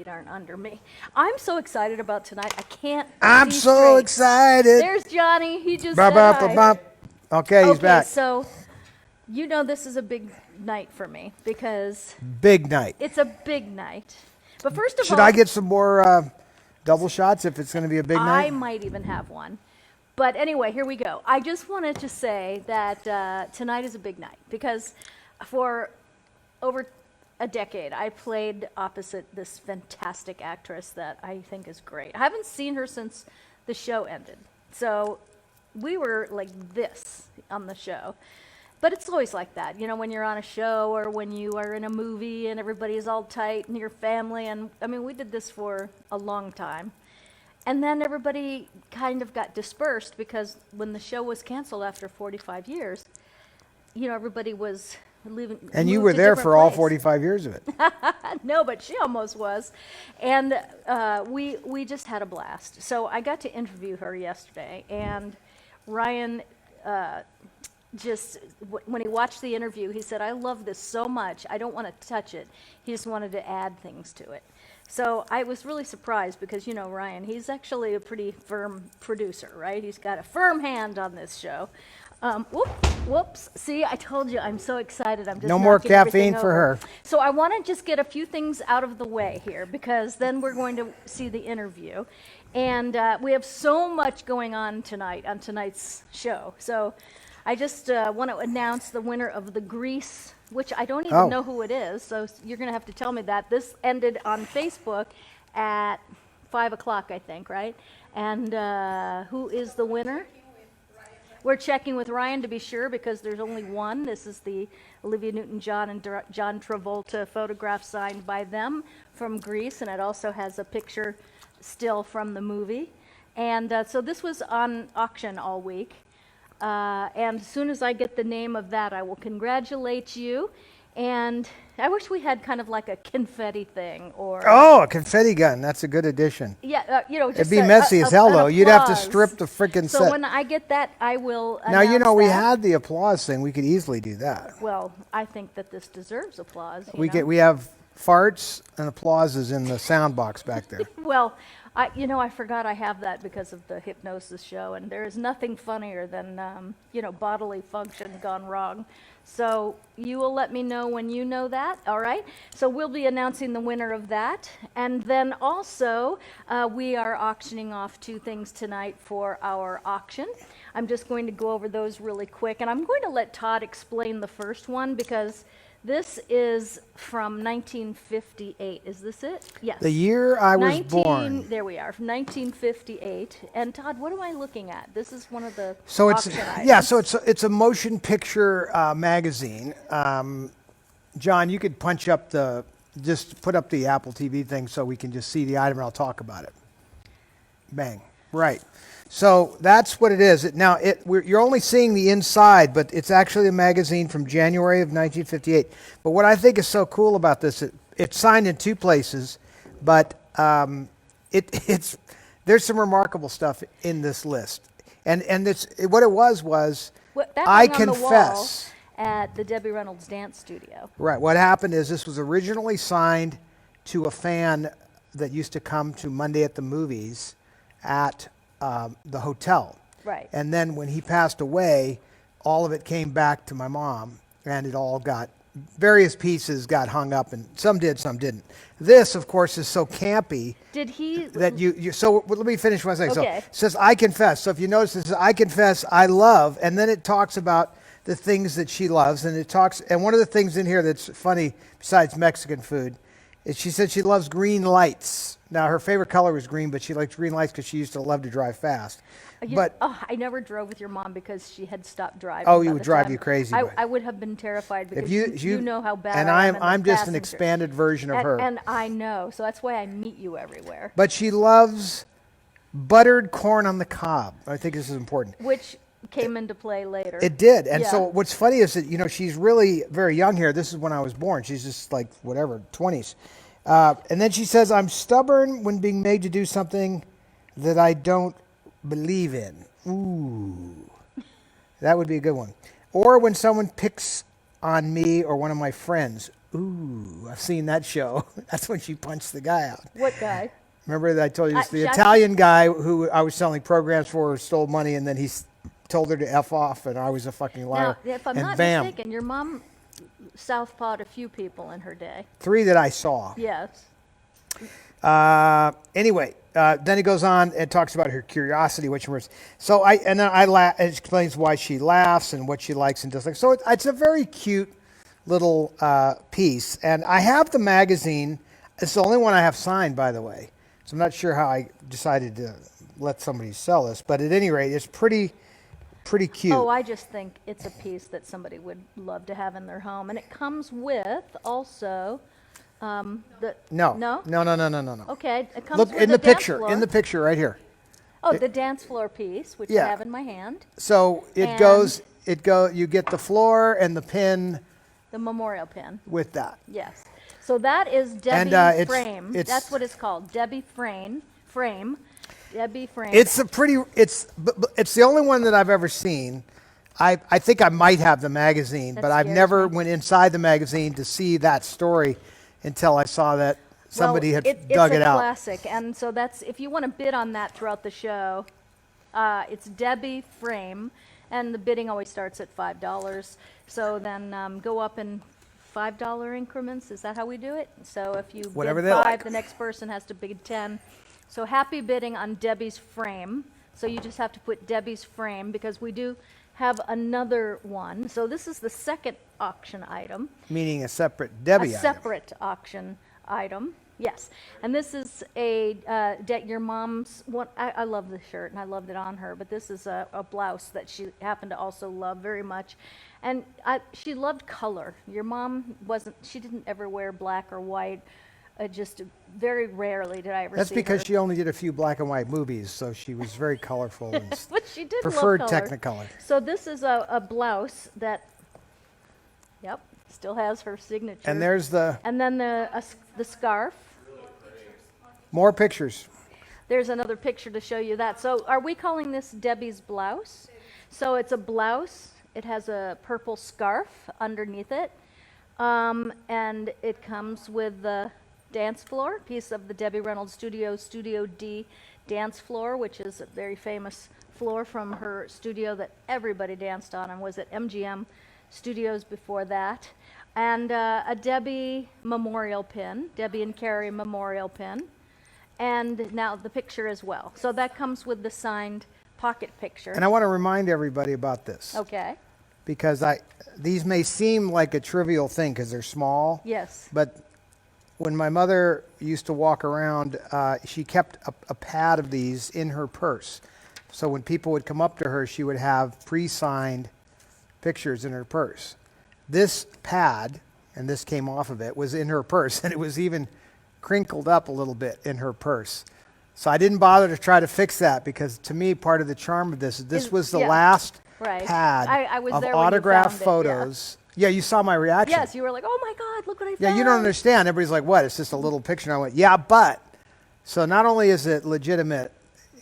aren't under me. I'm so excited about tonight. I can't. I'm see so straight. excited. There's Johnny. He just Ba, said ba, hi. ba, ba. Okay, he's Okay, back. so you know this is a big night for me because Big night. it's a big night. But first of Should all, I get some more double shots if it's going to be a big I night? might even have one. But anyway, here we go. I just wanted to say that tonight is a big night because for over a decade, I played opposite this fantastic actress that I think is great. I haven't seen her since the show ended. So we were like this on the show. But it's always like that, you know, when you're on a show or when you are in a movie and everybody's all tight and your family. And I mean, we did this for a long time. And then everybody kind of got dispersed because when the show was canceled after 45 years, you know, everybody was leaving. And you moved were to there different for all place. 45 years of it. No, but she almost was. And we just had a blast. So I got to interview her yesterday, and Ryan when he watched the interview, he said, I love this so much, I don't want to touch it. He just wanted to add things to it. So I was really surprised because, you know, Ryan, he's actually a pretty firm producer, right? He's got a firm hand on this show. Whoops. See, I told you, I'm so excited. I'm just No more knocking everything caffeine for over. her. So I want to just get a few things out of the way here because then we're going to see the interview. And we have so much going on tonight on tonight's show. So I just want to announce the winner of the Grease, which I don't even know who it is. So you're going to have to tell me that. This ended on Facebook at 5 o'clock, I think, right? And who is the winner? We're checking with Ryan to be sure because there's only one. This is the Olivia Newton-John and John Travolta photograph signed by them from Greece, and it also has a picture still from the movie. And so this was on auction all week. And as soon as I get the name of that, I will congratulate you. And I wish we had kind of like a confetti thing or... Oh, a confetti gun. That's a good addition. Yeah, you know, just It'd be messy as hell, though. You'd have to strip the freaking set. So when I get that, I will Now, you know, announce we that. had the applause thing. We could easily do that. Well, I think that this deserves applause. You know? We have farts and applauses in the sound box back there. Well, I forgot I have that because of the hypnosis show, and there is nothing funnier than, bodily function gone wrong. So you will let me know when you know that, all right? So we'll be announcing the winner of that. And then also, we are auctioning off 2 things tonight for our auction. I'm just going to go over those really quick, and I'm going to let Todd explain the first one because this is from 1958. Is this it? Yes. The year I was born. There we are, 1958. And Todd, what am I looking at? This is one of the So auction items. yeah, so it's a motion picture magazine. John, you could just put up the Apple TV thing so we can just see the item and I'll talk about it. Bang. Right. So that's what it is. Now, you're only seeing the inside, but it's actually a magazine from January of 1958. But what I think is so cool about this, it's signed in 2 places, but there's some remarkable stuff in this list. And what it was that I hung on the confess. wall at the Debbie Reynolds Dance Studio. Right. What happened is this was originally signed to a fan that used to come to Monday at the Movies at the hotel. Right. And then when he passed away, all of it came back to my mom, and it all various pieces got hung up, and some did, some didn't. This, of course, is so campy. Did he? That so let me finish one second. Okay. So it says, I confess. So if you notice, it says, I confess, I love, and then it talks about the things that she loves, and one of the things in here that's funny, besides Mexican food, is she said she loves green lights. Now, her favorite color was green, but she likes green lights because she used to love to drive fast. I never drove with your mom because she had stopped driving. Oh, it would drive you crazy. I would have been terrified because you know how bad and I am. I'm just an expanded version of her. And I know, so that's why I meet you everywhere. But she loves buttered corn on the cob. I think this is important. Which came into play later. It did. And yeah. So what's funny is that, she's really very young here. This is when I was born. She's just like, 20s. And then she says, I'm stubborn when being made to do something that I don't believe in. Ooh. That would be a good one. Or when someone picks on me or one of my friends. Ooh, I've seen that show. That's when she punched the guy out. What guy? Remember that I told you? It's the I- Italian guy who I was selling programs for stole money, and then he told her to F off, and I was a fucking liar. Now, if I'm and not bam, mistaken, your mom southpawed a few people in her day. 3 that I saw. Yes. Anyway, then it goes on and talks about her curiosity, which was so it explains why she laughs and what she likes and dislikes. So it's a very cute little piece, and I have the magazine. It's the only one I have signed, by the way. So I'm not sure how I decided to let somebody sell this, but at any rate, it's pretty cute. Oh, I just think it's a piece that somebody would love to have in their home, and it comes with also the No. no. No. Okay, it comes Look with in a the dance picture. floor. In the picture right here. Oh, the dance floor piece, which Yeah. I have in my hand, So And- you get the floor and the pin the memorial pin. with that. Yes. So that is Debbie And, Frame. it's- That's what it's called, Debbie Frame. Debbie Frame. It's the only one that I've ever seen. I think I might have the magazine, That but I've scares never me. went inside the magazine to see that story until I saw that somebody had dug it It's a out. classic, and so that's if you want to bid on that throughout the show, it's Debbie Frame, and the bidding always starts at $5. So then go up in $5 increments. Is that how we do it? So if you Whatever bid they 5, like. the next person has to bid 10. So happy bidding on Debbie's Frame. So you just have to put Debbie's Frame because we do have another one. So this is the second auction item. Meaning a separate Debbie A item. separate auction item, yes. And this is your mom's one. I love this shirt and I loved it on her, but this is a blouse that she happened to also love very much. And she loved color. Your mom she didn't ever wear black or white. Just very rarely did I ever That's see because her. she only did a few black and white movies, so she was very colorful and But she did preferred love color. Technicolor. So this is a blouse that, yep, still has her signature. And there's And then the scarf. more pictures. There's another picture to show you that. So are we calling this Debbie's blouse? So it's a blouse. It has a purple scarf underneath it. And it comes with the dance floor, piece of the Debbie Reynolds Studio D dance floor, which is a very famous floor from her studio that everybody danced on and was at MGM Studios before that. And a Debbie memorial pin, Debbie and Carrie memorial pin. And now the picture as well. So that comes with the signed pocket picture. And I want to remind everybody about this. Okay. Because these may seem like a trivial thing because they're small. Yes. But when my mother used to walk around, she kept a pad of these in her purse. So when people would come up to her, she would have pre-signed pictures in her purse. This pad, and this came off of it, was in her purse, and it was even crinkled up a little bit in her purse. So I didn't bother to try to fix that because to me, part of the charm of this was the yeah. last Right. pad I was of there when you autographed found it, yeah. photos. Yeah, you saw my reaction. Yes, you were like, oh my God, look what I found. Yeah, you don't understand. Everybody's like, what? It's just a little picture. And I went, yeah, but. So not only is it legitimate,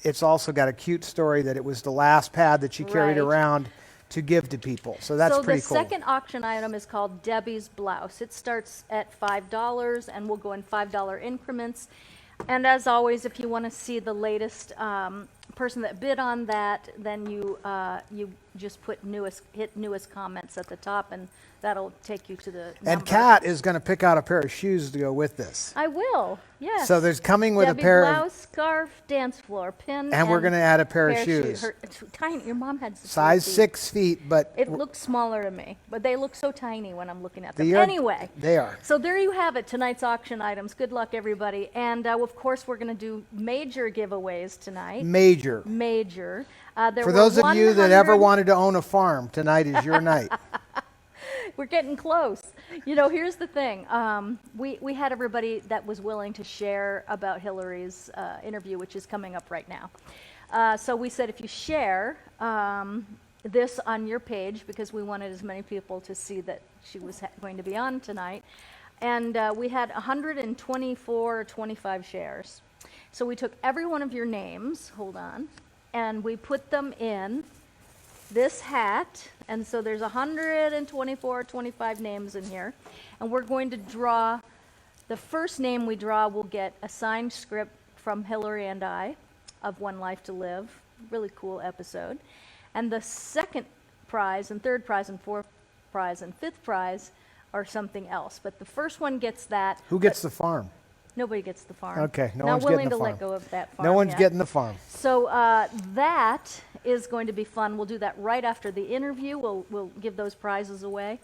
it's also got a cute story that it was the last pad that she carried Right. around to give to people. So that's pretty cool. So the second auction item is called Debbie's Blouse. It starts at $5 and will go in $5 increments. And as always, if you want to see the latest person that bid on that, then you just hit newest comments at the top, and that'll take you to the number. And Kat is going to pick out a pair of shoes to go with this. I will, yes. So there's coming with Debbie a pair blouse, of, scarf, dance floor, pin, and we're going to add a pair of shoes. It's tiny. Your mom had Size 6 feet. 6 feet, but It looks smaller to me, but they look so tiny when I'm looking at them. They are- Anyway, they are. So there you have it, tonight's auction items. Good luck, everybody. And of course, we're going to do major giveaways tonight. major. Major. There For were those of you that ever 100 wanted to own a farm, tonight is your night. We're getting close. You know, here's the thing. We had everybody that was willing to share about Hillary's interview, which is coming up right now. So we said if you share this on your page, because we wanted as many people to see that she was going to be on tonight, and we had 124 or 25 shares. So we took every one of your names, hold on, and we put them in this hat, and so there's 124, 25 names in here, and we're going to draw. The first name we draw will get a signed script from Hillary and I of One Life to Live. Really cool episode. And the second prize and third prize and fourth prize and fifth prize are something else. But the first one gets that. Who gets the farm? Nobody gets the farm. Okay, no Not one's willing getting the to farm. let go of that farm No one's yet. getting the farm. So that is going to be fun. We'll do that right after the interview. We'll give those prizes away.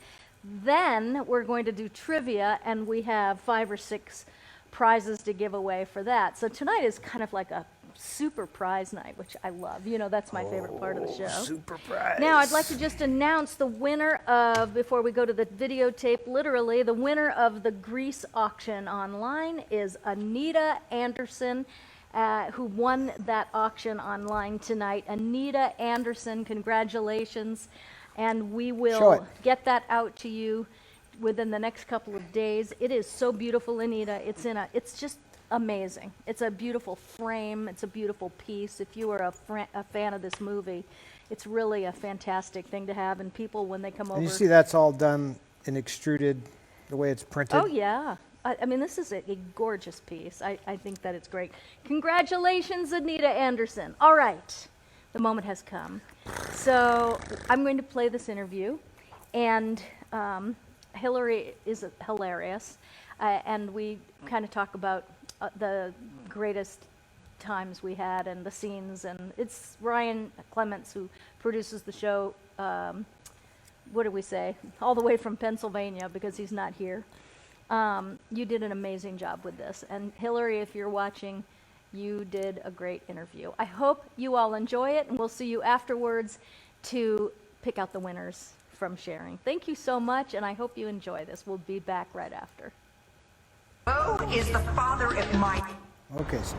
Then we're going to do trivia, and we have 5 or 6 prizes to give away for that. So tonight is kind of like a super prize night, which I love. You know, that's my favorite part of the show. Super prize. Now, I'd like to just announce the winner of, before we go to the videotape, literally, the winner of the Grease auction online is Anita Anderson, who won that auction online tonight. Anita Anderson, congratulations. And we Show will it. get that out to you within the next couple of days. It is so beautiful, Anita. It's just amazing. It's a beautiful frame. It's a beautiful piece. If you are a fan of this movie, it's really a fantastic thing to have. And people, when they come over. And you see that's all done in extruded, the way it's printed. Oh, yeah. I mean, this is a gorgeous piece. I think that it's great. Congratulations, Anita Anderson. All right. The moment has come. So I'm going to play this interview. And Hillary is hilarious. And we kind of talk about the greatest times we had and the scenes. And it's Ryan Clements who produces the show, what do we say, all the way from Pennsylvania because he's not here. You did an amazing job with this. And Hillary, if you're watching, you did a great interview. I hope you all enjoy it, and we'll see you afterwards to pick out the winners from sharing. Thank you so much, and I hope you enjoy this. We'll be back right after. Bo is the father of my... Okay. So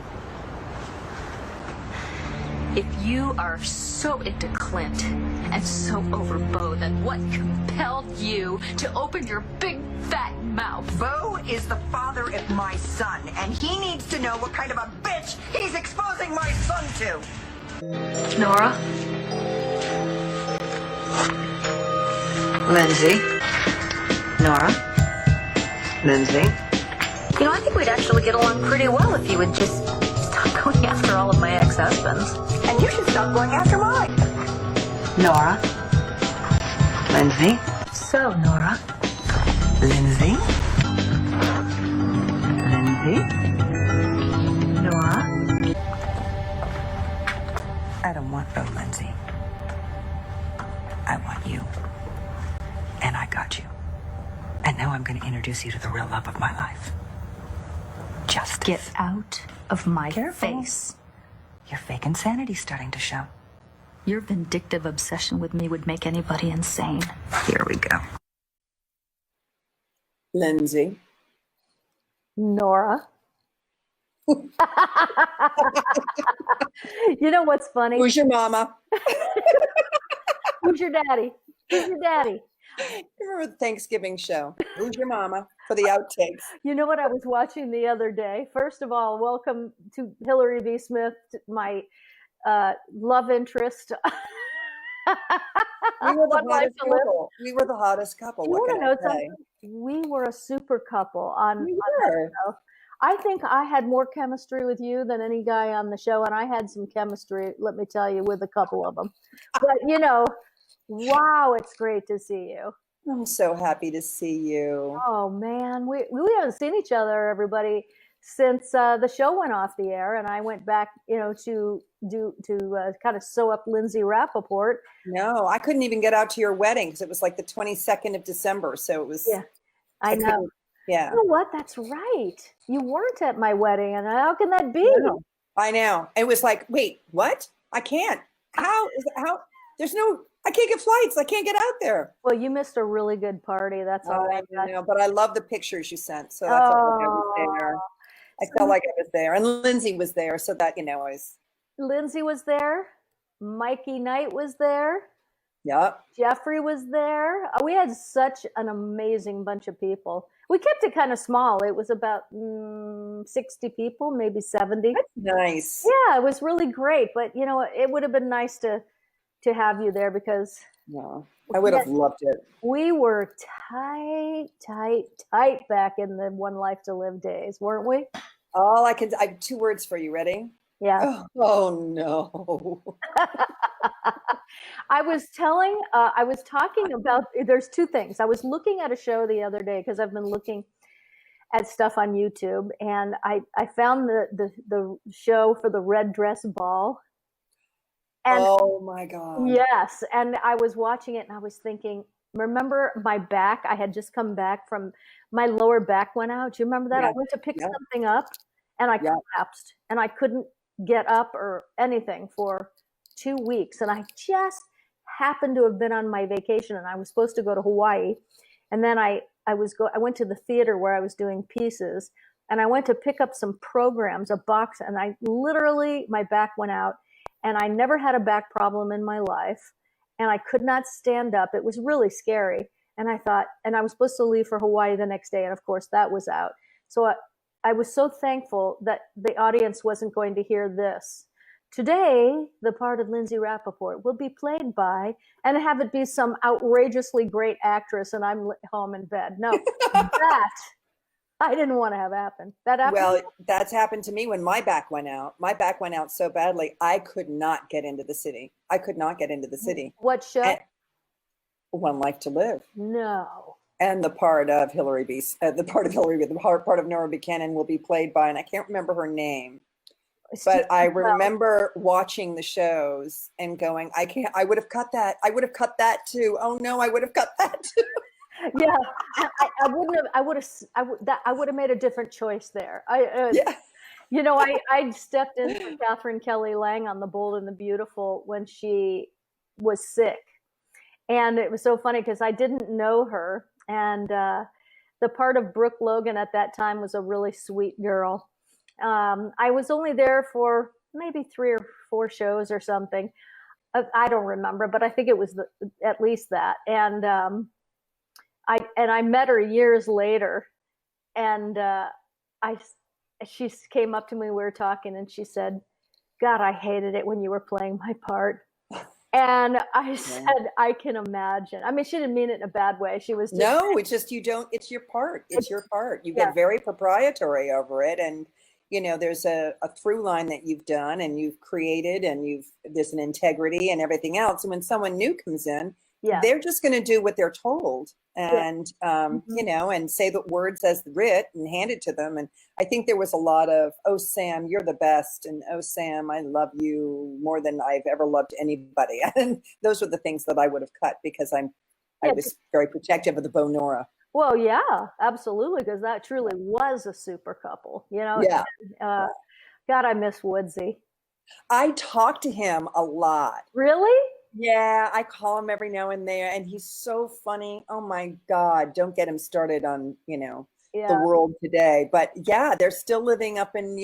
If you are so into Clint and so over Bo, then what compelled you to open your big fat mouth? Bo is the father of my son, and he needs to know what kind of a bitch he's exposing my son to. Nora? Lindsay. Nora. Lindsay. You know, I think we'd actually get along pretty well if you would just stop going after all of my ex-husbands. And you should stop going after mine. Nora. Lindsay. So, Nora, Lindsay. Lindsay. Nora, I don't want Bo, Lindsay. I want you. And I got you. And now I'm going to introduce you to the real love of my life. Justice. get out of my Careful. face. Your fake insanity's starting to show. Your vindictive obsession with me would make anybody insane. Here we go. Lindsay. Nora. You know what's funny? Who's your mama? Who's your daddy? Who's your daddy? Remember the Thanksgiving show? Who's your mama? For the outtakes. You know what I was watching the other day? First of all, welcome to Hillary B. Smith, my love interest. We were the One Life hottest to Live. couple. We were the hottest couple. You What want to can know I say? something? We were a super couple on We that were. show. I think I had more chemistry with you than any guy on the show, and I had some chemistry, let me tell you, with a couple of them. But, you know, wow, it's great to see you. I'm so happy to see you. Oh, man, we haven't seen each other, everybody, since the show went off the air, and I went back, you know, to kind of sew up Lindsay Rappaport. No, I couldn't even get out to your wedding because it was like the 22nd of December. So it was. Yeah, I know. couldn't- Yeah. You know what? That's right. You weren't at my wedding, and how can that be? No, I know. It was like, wait, what? I can't. How is it? How? There's no. I can't get flights. I can't get out there. Well, you missed a really good party. That's all Oh, I got. I know, but I love the pictures you sent. So that's all I was there. I felt like I was there, and Lindsay was there, so that I was. Lindsay was there. Mikey Knight was there. Yep. Jeffrey was there. We had such an amazing bunch of people. We kept it kind of small. It was about 60 people, maybe 70. That's nice. Yeah, it was really great. But, you know, it would have been nice to to have you there because No, I would have loved it. we were tight back in the One Life to Live days, weren't we? I have 2 words for you. Ready? Yeah. Oh no. I was talking about, there's 2 things. I was looking at a show the other day because I've been looking at stuff on YouTube, and I found the show for the red dress ball. And Oh my God. yes, and I was watching it and I was thinking, remember my back? I had just come back from my lower back went out. Do you remember that? Yeah. I went to pick Yeah. something up and I Yeah. collapsed and I couldn't get up or anything for 2 weeks. And I just happened to have been on my vacation and I was supposed to go to Hawaii. And then I went to the theater where I was doing pieces and I went to pick up some programs, a box, and I literally, my back went out. And I never had a back problem in my life. And I could not stand up. It was really scary. And I thought, and I was supposed to leave for Hawaii the next day. And of course, that was out. So I was so thankful that the audience wasn't going to hear this. Today, the part of Lindsay Rappaport will be played by, and have it be some outrageously great actress, and I'm home in bed. No, that I didn't want to have happen. That happened. Well, that's happened to me when my back went out. My back went out so badly, I could not get into the city. I could not get into the city. What show? And One Life to Live. No. And the part of Nora Buchanan will be played by, and I can't remember her name, but I remember watching the shows and going, I would have cut that. I would have cut that too. Oh no, I would have cut that too. Yeah, I wouldn't have. I would have made a different choice there. Yeah. You know, I stepped in for Catherine Kelly Lang on The Bold and the Beautiful when she was sick, and it was so funny because I didn't know her, and the part of Brooke Logan at that time was a really sweet girl. I was only there for maybe 3 or 4 shows or something. I don't remember, but I think it was at least that, and. I met her years later, and she came up to me, we were talking, and she said, God, I hated it when you were playing my part. And I said, I can imagine. I mean, she didn't mean it in a bad way. She was just, No, it's just it's your part. It's your part. You get very proprietary over it. And, there's a through line that you've done and you've created and there's an integrity and everything else. And when someone new comes in, they're just going to do what they're told and, and say the words as writ and hand it to them. And I think there was a lot of, oh, Sam, you're the best. And oh, Sam, I love you more than I've ever loved anybody. And those were the things that I would have cut because I was very protective of the Bo Nora. Well, yeah, absolutely. Because that truly was a super couple, Yeah. And, God, I miss Woodsy. I talk to him a lot. Really? Yeah, I call him every now and then, and he's so funny. Oh my God, don't get him started on, the world today. But yeah, they're still living up in,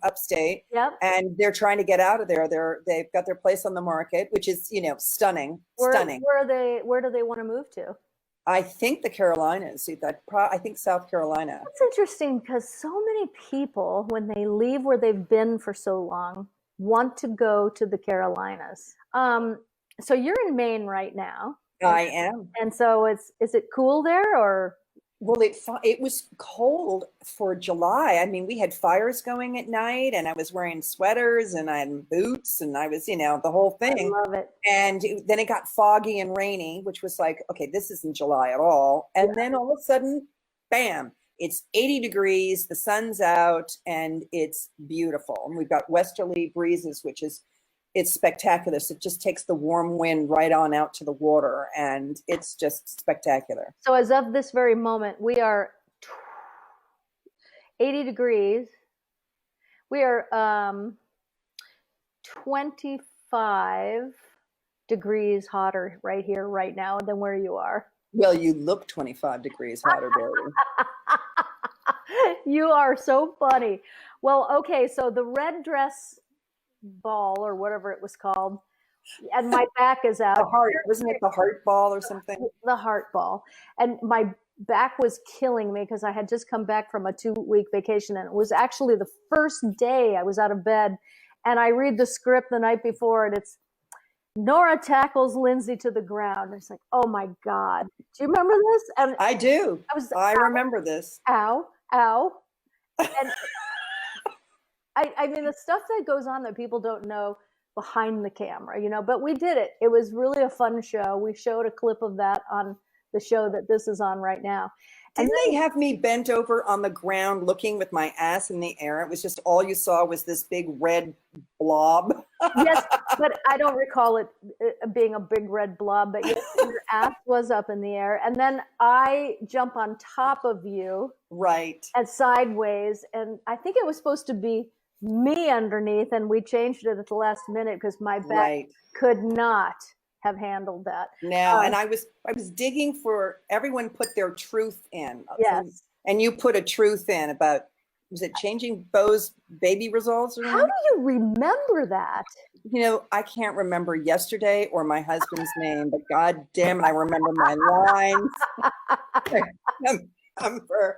upstate. Yep. And they're trying to get out of there. They've got their place on the market, which is, stunning. Stunning. Where do they want to move to? I think the Carolinas. I think South Carolina. That's interesting because so many people, when they leave where they've been for so long, want to go to the Carolinas. So you're in Maine right now. I am. And so is it cool there or? Well, it was cold for July. I mean, we had fires going at night and I was wearing sweaters and I had boots and I was, the whole thing. I love it. And then it got foggy and rainy, which was like, okay, this isn't July at all. And then all of a sudden, bam, it's 80 degrees, the sun's out and it's beautiful. And we've got westerly breezes, it's spectacular. So it just takes the warm wind right on out to the water and it's just spectacular. So as of this very moment, we are 80 degrees. We are 25 degrees hotter right here, right now than where you are. Well, you look 25 degrees hotter, Barry. You are so funny. Well, okay, so the red dress ball or whatever it was called, and my back is out. Wasn't it the heart ball or something? The heart ball. And my back was killing me because I had just come back from a 2-week vacation, and it was actually the first day I was out of bed, and I read the script the night before, and it's Nora tackles Lindsay to the ground. It's like, oh my God. Do you remember this? And I do. I ow, remember this. ow, ow. And I mean, the stuff that goes on that people don't know behind the camera, but we did it. It was really a fun show. We showed a clip of that on the show that this is on right now. Didn't they have me bent over on the ground looking with my ass in the air? It was just all you saw was this big red blob. Yes, but I don't recall it being a big red blob, but yes, your ass was up in the air. And then I jump on top of you. Right. And sideways. And I think it was supposed to be me underneath, and we changed it at the last minute because my back could not have handled that. No, and I was digging for everyone put their truth in. Yes. And you put a truth in about, was it changing Bo's baby results? How do you remember that? I can't remember yesterday or my husband's name, but God damn it, I remember my lines. For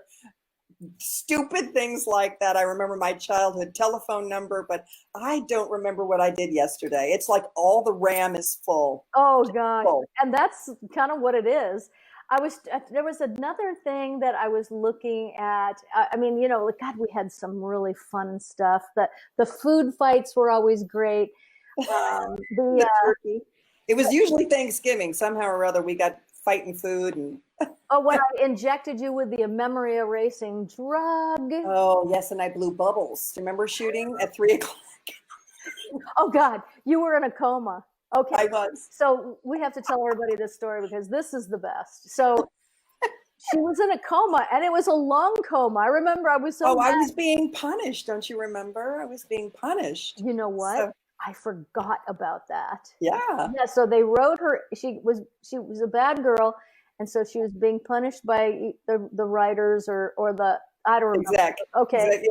stupid things like that. I remember my childhood telephone number, but I don't remember what I did yesterday. It's like all the RAM is full. Oh gosh. And that's kind of what it is. There was another thing that I was looking at. I mean, God, we had some really fun stuff. The food fights were always great. The turkey. It was usually Thanksgiving. Somehow or other, we got fighting food and. Oh, when I injected you with the memory erasing drug. Oh, yes, and I blew bubbles. Remember shooting at 3:00? Oh, God, you were in a coma. Okay. I was. So we have to tell everybody this story because this is the best. So she was in a coma, and it was a long coma. I remember I was so I was being punished. Don't you remember? I was being punished. You know what? I forgot about that. Yeah. Yeah, so they wrote her, she was a bad girl. And so she was being punished by the writers or the, I don't remember. Exactly. Okay.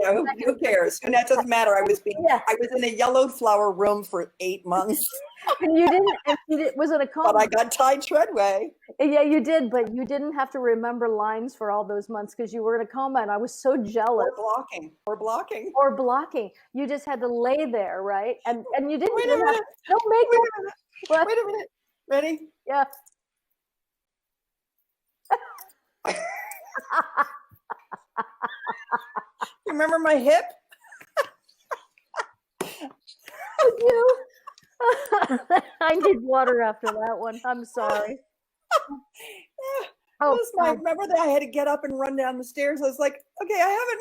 Who cares? And that doesn't matter. I was in a yellow flower room for 8 months. And you was in a coma. But I got Todd Treadway. Yeah, you did, but you didn't have to remember lines for all those months because you were in a coma, and I was so jealous. Or blocking. You just had to lay there, right? And you didn't. Wait a minute. Wait a minute. Ready? Yeah. You remember my hip? You? I need water after that one. I'm sorry. Remember that I had to get up and run down the stairs. I was like, okay, I haven't.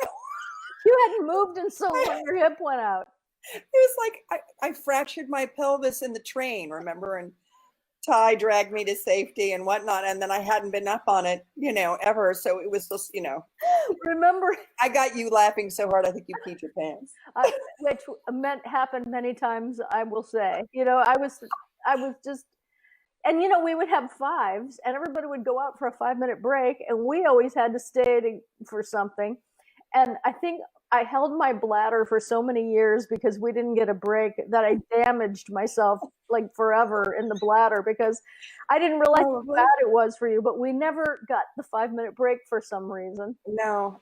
You hadn't moved and so long your hip went out. It was like I fractured my pelvis in the train, remember? And Ty dragged me to safety and whatnot, and then I hadn't been up on it, ever. So it was just, Remember, I got you laughing so hard I think you peed your pants. Which happened many times, I will say. I was just, and we would have fives, and everybody would go out for a 5-minute break, and we always had to stay for something. And I think I held my bladder for so many years because we didn't get a break that I damaged myself like forever in the bladder because I didn't realize how bad it was for you, but we never got the 5-minute break for some reason. No,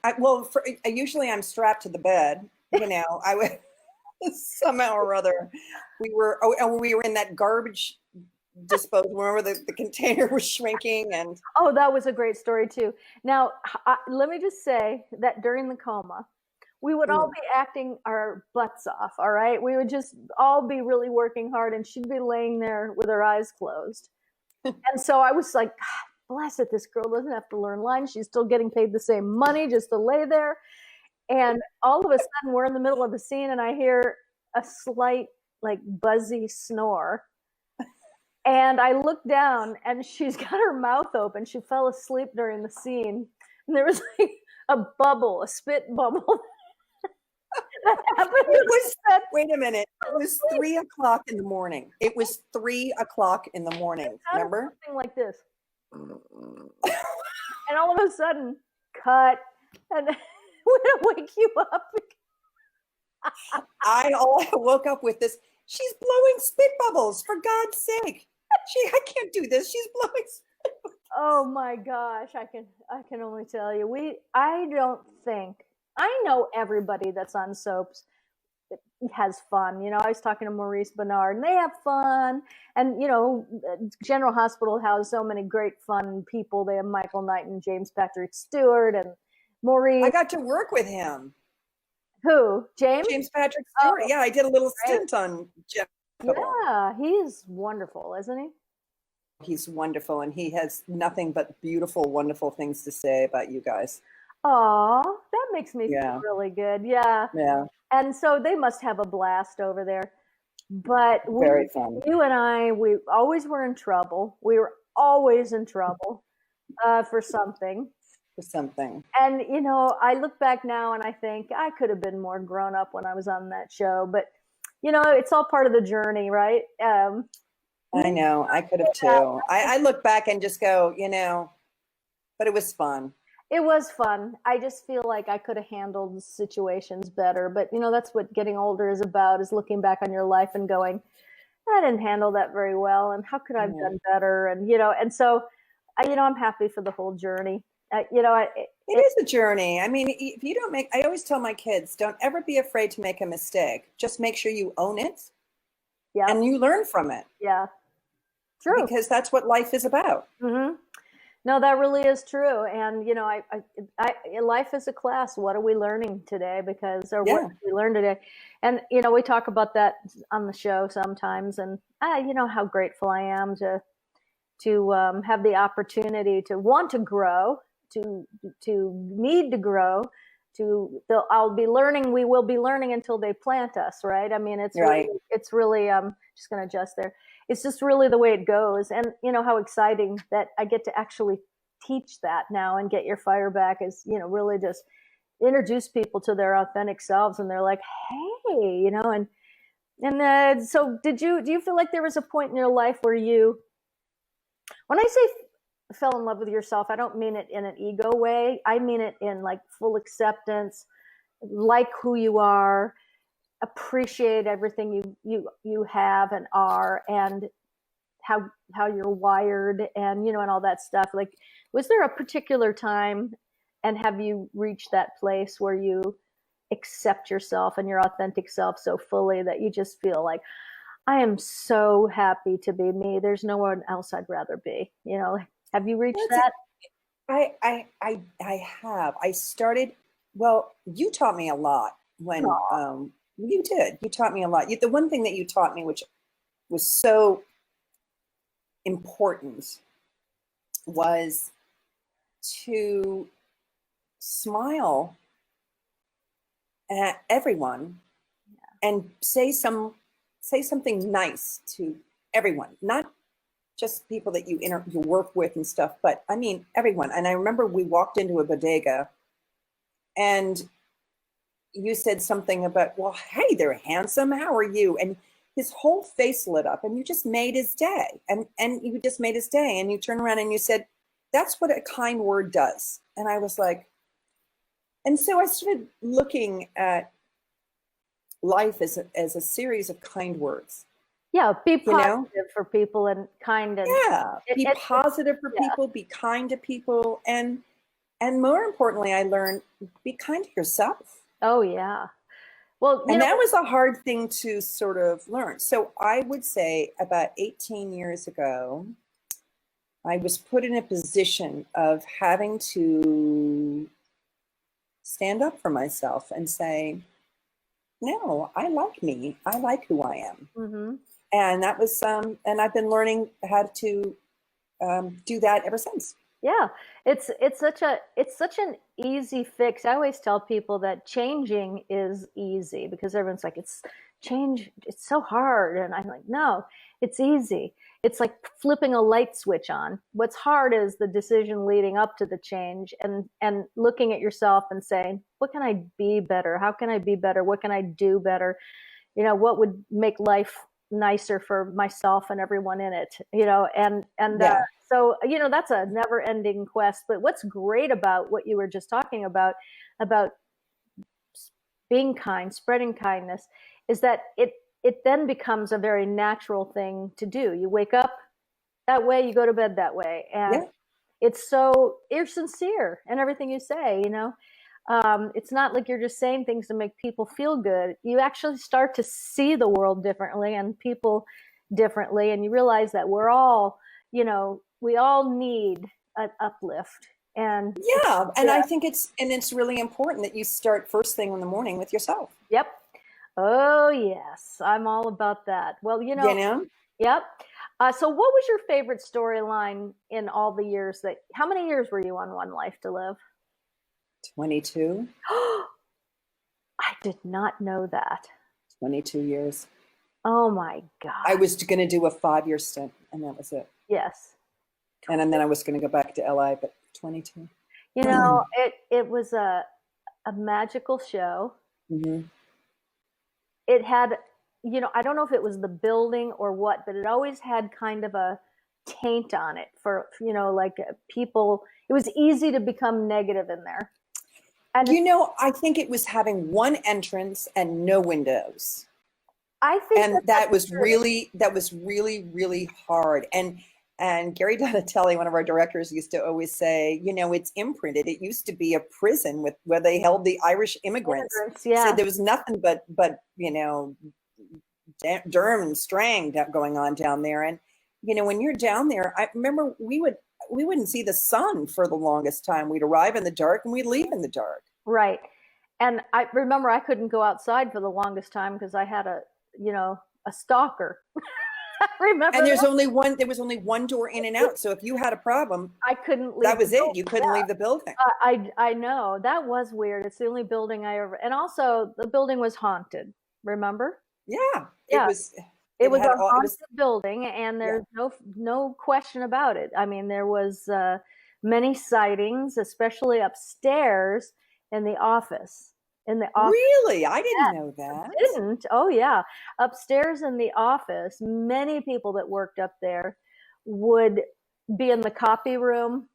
usually I'm strapped to the bed, I would somehow or other, we were in that garbage disposal. Remember the container was shrinking and. Oh, that was a great story too. Now, let me just say that during the coma, we would all be acting our butts off, all right? We would just all be really working hard, and she'd be laying there with her eyes closed. And so I was like, God bless it, this girl doesn't have to learn lines. She's still getting paid the same money just to lay there. And all of a sudden, we're in the middle of the scene, and I hear a slight, like, buzzy snore. And I look down, and she's got her mouth open. She fell asleep during the scene. And there was, like, a spit bubble. Wait a minute. It was 3:00 in the morning. It was 3:00 in the morning. Remember? Something like this. And all of a sudden, cut. And we're gonna wake you up. I woke up with this. She's blowing spit bubbles, for God's sake. I can't do this. She's blowing spit bubbles. Oh my gosh. I can only tell you. I know everybody that's on soaps. has fun. You know, I was talking to Maurice Bernard, and they have fun. And, you know, General Hospital has so many great fun people. They have Michael Knight and James Patrick Stewart and Maurice. I got to work with him. Who? James? James Patrick Stewart. Oh, Yeah, I did a little great. stint on Jeff. Yeah, he's wonderful, isn't he? He's wonderful, and he has nothing but beautiful, wonderful things to say about you guys. Oh, that makes me Yeah. feel really good. Yeah. Yeah, And so they must have a blast over there. But very fun. you and I, we always were in trouble. We were always in trouble for something. For something. And, you know, I look back now and I think I could have been more grown up when I was on that show. But, you know, it's all part of the journey, right? I know, I could have too. I look back and just go, you know, but it was fun. It was fun. I just feel like I could have handled situations better. But, you know, that's what getting older is about, is looking back on your life and going, I didn't handle that very well. And how could I have done better? And, you know, and so, you know, I'm happy for the whole journey. You know, It is a journey. I mean, if you don't make, I always tell my kids, don't ever be afraid to make a mistake. Just make sure you own it yeah, and you learn from it, yeah, true. because that's what life is about. Mm-hmm. No, that really is true. And, you know, life is a class. What are we learning today? Because, or what did we learn today? And, you know, we talk about that on the show sometimes. And, you know, how grateful I am to have the opportunity to want to grow, to need to grow, I'll be learning, we will be learning until they plant us, right? I mean, it's Right. really, just going to adjust there. It's just really the way it goes. And, you know, how exciting that I get to actually teach that now and get your fire back is, you know, really just introduce people to their authentic selves. And they're like, hey, you know, and so do you feel like there was a point in your life where when I say fell in love with yourself, I don't mean it in an ego way. I mean it in like full acceptance, like who you are, appreciate everything you have and are, and how you're wired, and, you know, and all that stuff. Like, was there a particular time, and have you reached that place where you accept yourself and your authentic self so fully that you just feel like, I am so happy to be me. There's no one else I'd rather be. You know, have you reached that? I have. I started, well, you taught me a lot when, you did. You taught me a lot. The one thing that you taught me, which was so important, was to smile at everyone and say something nice to everyone, not just people that you work with and stuff, but I mean everyone. And I remember we walked into a bodega and you said something about, well, hey, they're handsome. How are you? And his whole face lit up, and you just made his day. And you just made his day. And you turned around and you said, that's what a kind word does. And I was like, and so I started looking at life as a series of kind words. Yeah, be positive, you know? for people, and kind. And be positive for people, be kind to people. And more importantly, I learned, be kind to yourself. Oh, yeah. Well, and that was a hard thing to sort of learn. So I would say about 18 years ago, I was put in a position of having to stand up for myself and say, no, I like me. I like who I am. Mm-hmm. And that was, and I've been learning how to do that ever since. Yeah, it's such an easy fix. I always tell people that changing is easy, because everyone's like, it's so hard. And I'm like, no, it's easy. It's like flipping a light switch on. What's hard is the decision leading up to the change, and looking at yourself and saying, what can I be better? How can I be better? What can I do better? You know, what would make life nicer for myself and everyone in it, you know, and so, you know, that's a never ending quest. But what's great about what you were just talking about being kind, spreading kindness, is that it then becomes a very natural thing to do. You wake up that way, you go to bed that way. And you're sincere in everything you say, you know. It's not like you're just saying things to make people feel good. You actually start to see the world differently and people differently, and you realize that we're all, we all need an uplift. And Yeah, and yeah, I think it's really important that you start first thing in the morning with yourself. yep. Oh yes, I'm all about that. Well, You know, yep. So what was your favorite storyline in all the years how many years were you on One Life to Live? 22, I did not know that. 22 years. Oh my I God. was going to do a 5-year stint, and that was it. Yes. And then I was going to go back to LA, but 22. It was a magical show. Hmm. It had, I don't know if it was the building or what, but it always had kind of a taint on it for, like people, it was easy to become negative in there. And I think it was having one entrance and no windows. I think And that was really, really hard. And Gary Donatelli, one of our directors, used to always say, it's imprinted. It used to be a prison where they held the Irish immigrants. Yeah. So there was nothing but Durham and Strang going on down there. And when you're down there, I remember we wouldn't see the sun for the longest time. We'd arrive in the dark and we'd leave in the dark. Right. And I remember I couldn't go outside for the longest time because I had a stalker. I remember. And there was only one door in and out. So if you had a problem, I couldn't leave. That was it. You couldn't leave the building. I know. That was weird. It's the only building I ever, and also the building was haunted. Remember? Yeah. Yeah. It was a haunted building, and there's no question about it. I mean, there was many sightings, especially upstairs in the office. Really? I didn't know that. Didn't? Oh yeah. Upstairs in the office, many people that worked up there would be in the copy room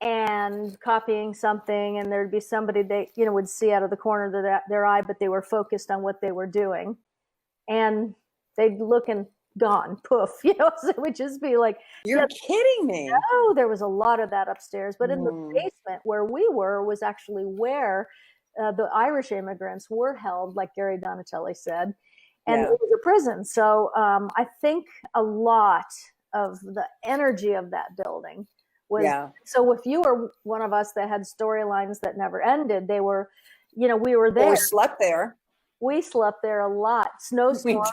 and copying something, and there'd be somebody they would see out of the corner of their eye, but they were focused on what they were doing, and they'd look and gone, poof, so it would just be like, you're kidding me. No, there was a lot of that upstairs, but in the basement where we were was actually where the Irish immigrants were held, like Gary Donatelli said, and it was a prison. So I think a lot of the energy of that building was. Yeah. So if you were one of us that had storylines that never ended, they were, we were there. Or slept there. We slept there a lot. Snowstorms.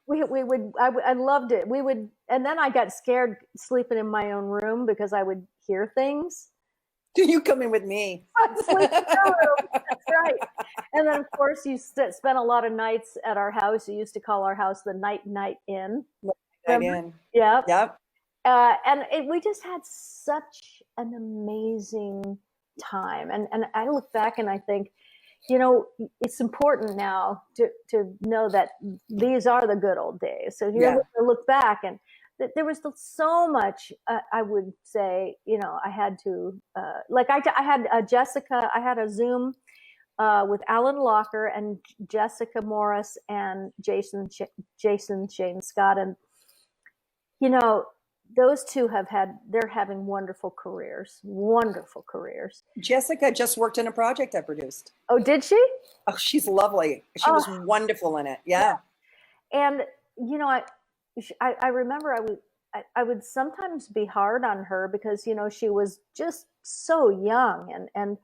We would. I loved it. We would, and then I got scared sleeping in my own room because I would hear things. You come in with me. I'd sleep in your room. That's right. And then, of course, you spent a lot of nights at our house. You used to call our house the Night Inn. Night Inn. Yeah. Yep. We just had such an amazing time. And I look back and I think, it's important now to know that these are the good old days. So here we look back, and there was so much, I would say, I had to, I had Jessica, I had a Zoom with Alan Locker and Jessica Morris and Jason Shane Scott. And, those two they're having wonderful careers. Jessica just worked in a project I produced. Oh, did she? Oh, she's lovely. She was wonderful in it. Yeah. And, I remember I would sometimes be hard on her because, she was just so young. And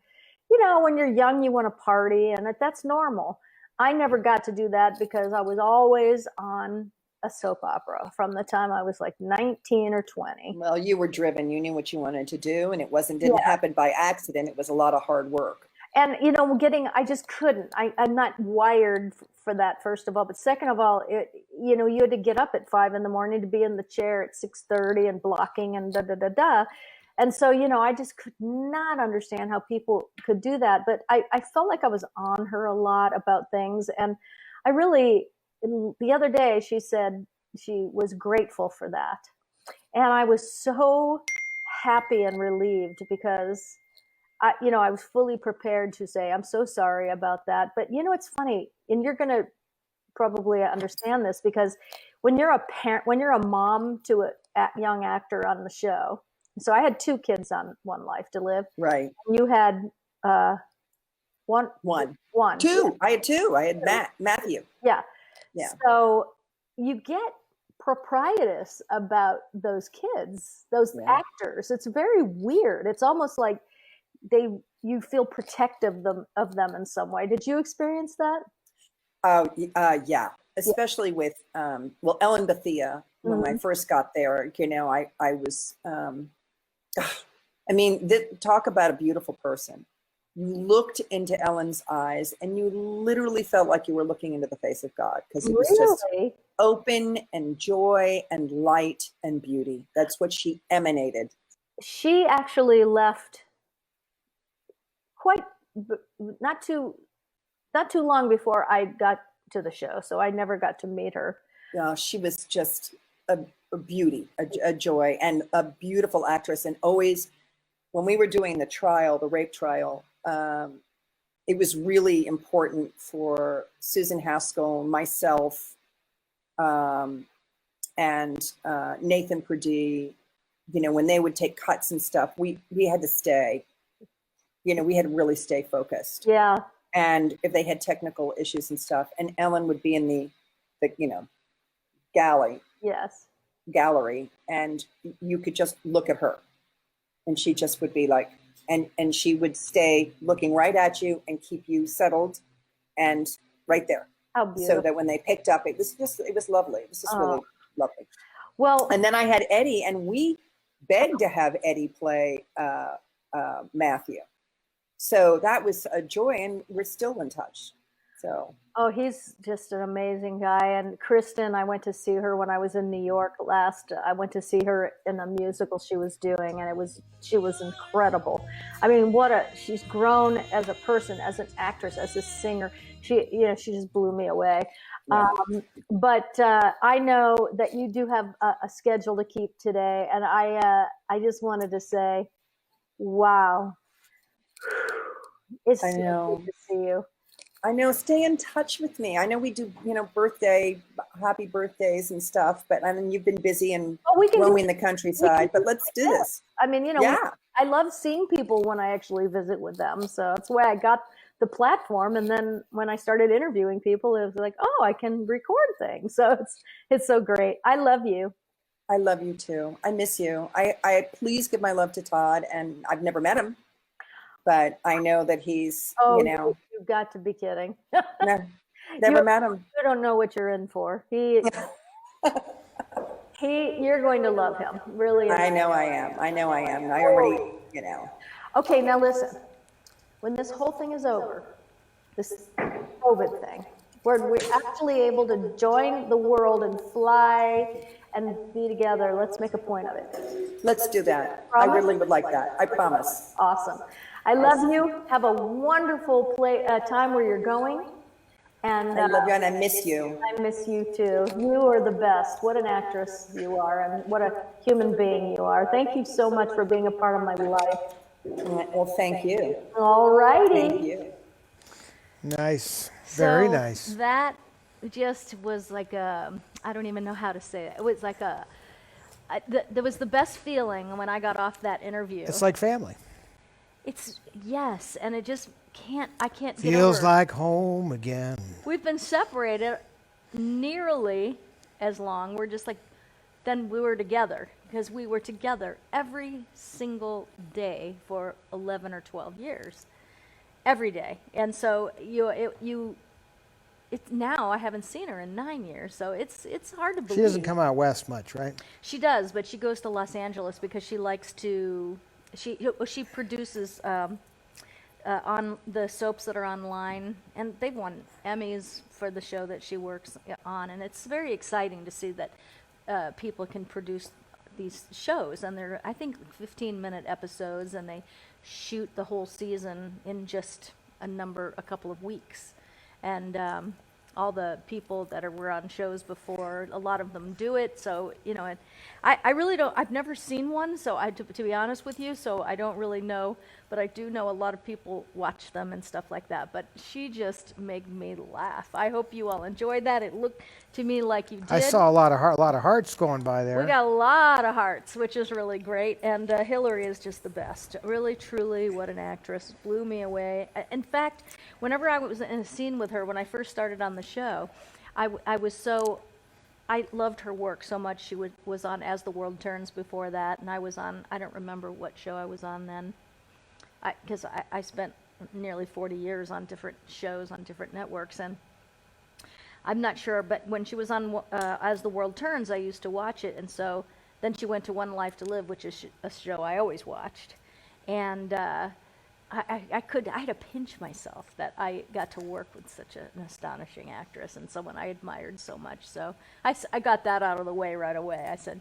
when you're young, you want to party, and that's normal. I never got to do that because I was always on a soap opera from the time I was like 19 or 20. Well, you were driven. You knew what you wanted to do, and it didn't happen by accident. It was a lot of hard work. And, I just couldn't. I'm not wired for that, first of all. But second of all, you had to get up at 5 a.m. to be in the chair at 6:30 and blocking and da-da-da-da. And so, I just could not understand how people could do that. But I felt like I was on her a lot about things. And I really, the other day, she said she was grateful for that. And I was so happy and relieved because I was fully prepared to say, I'm so sorry about that. But, it's funny, and you're going to probably understand this, because when you're a parent, when you're a mom to a young actor on the show, so I had 2 kids on One Life to Live. Right. You had One. One. One. Two. I had two. I had Matthew. Yeah. Yeah. So you get proprietous about those kids, those Yeah. actors. It's very weird. It's almost like you feel protective of them in some way. Did you experience that? Yeah. Especially with, Ellen Bethia, when I first got there, I was, talk about a beautiful person. You looked into Ellen's eyes and you literally felt like you were looking into the face of God, because it was just Really? open and joy and light and beauty. That's what she emanated. She actually left quite not too long before I got to the show, so I never got to meet her. She was just a beauty, a joy, and a beautiful actress. And always, when we were doing the rape trial, it was really important for Susan Haskell, myself, and Nathan Purdie. When they would take cuts and stuff, we had to stay. We had to really stay focused. Yeah. And if they had technical issues and stuff, and Ellen would be in the gallery, and you could just look at her, and she just would be like, and she would stay looking right at you and keep you settled and right there. How beautiful. So that when they picked up, it was lovely. It was just really lovely. Well, and then I had Eddie, and we begged to have Eddie play Matthew. So that was a joy, and we're still in touch. So. Oh, he's just an amazing guy. And Kristen, I went to see her when I was in New York last. I went to see her in a musical she was doing, and she was incredible. I mean, she's grown as a person, as an actress, as a singer. She just blew me away. Yeah. But I know that you do have a schedule to keep today, and I just wanted to say, wow. It's so good to see you. I know. Stay in touch with me. I know we do, happy birthdays and stuff, but I mean, you've been busy and roaming the countryside, but let's do this. I mean, I love seeing people when I actually visit with them. So that's why I got the platform. And then when I started interviewing people, it was like, oh, I can record things. So it's so great. I love you. I love you too. I miss you. I please give my love to Todd, and I've never met him, but I know that he's, you've got to be kidding. Never met him. You don't know what you're in for. You're going to love him. Really. I know I am. I already, Okay, now listen. When this whole thing is over, this COVID thing, where we're actually able to join the world and fly and be together, let's make a point of it. Let's do that. Promise? I really would like that. I promise. Awesome. I love you. Have a wonderful time where you're going. And I love you, and I miss you. I miss you too. You are the best. What an actress you are, and what a human being you are. Thank you so much for being a part of my life. Well, thank you. All righty. Thank you. Nice. Very So nice. That just was like I don't even know how to say it. It was like there was the best feeling when I got off that interview. It's like family. Yes, and it just I can't get Feels over. like home again. We've been separated nearly as long. We're just like, then we were together, because we were together every single day for 11 or 12 years, every day. And so now I haven't seen her in 9 years, so it's hard to believe. She doesn't come out west much, right? She does, but she goes to Los Angeles because she likes to. She produces on the soaps that are online, and they've won Emmys for the show that she works on, and it's very exciting to see that people can produce these shows, and they're, I think, 15-minute episodes, and they shoot the whole season in just a couple of weeks, and all the people that were on shows before. A lot of them do it, so and I really don't. I've never seen one, so to be honest with you, so I don't really know. But I do know a lot of people watch them and stuff like that. But she just made me laugh. I hope you all enjoyed that. It looked to me like you did. I saw a lot of hearts going by there. We got a lot of hearts, which is really great. And Hillary is just the best. Really, truly, what an actress. Blew me away. In fact, whenever I was in a scene with her, when I first started on the show, I loved her work so much. She was on As the World Turns before that, and I was on, I don't remember what show I was on then, because I spent nearly 40 years on different shows on different networks, and I'm not sure, but when she was on As the World Turns, I used to watch it, and so then she went to One Life to Live, which is a show I always watched, and I had to pinch myself that I got to work with such an astonishing actress and someone I admired so much. So I got that out of the way right away. I said,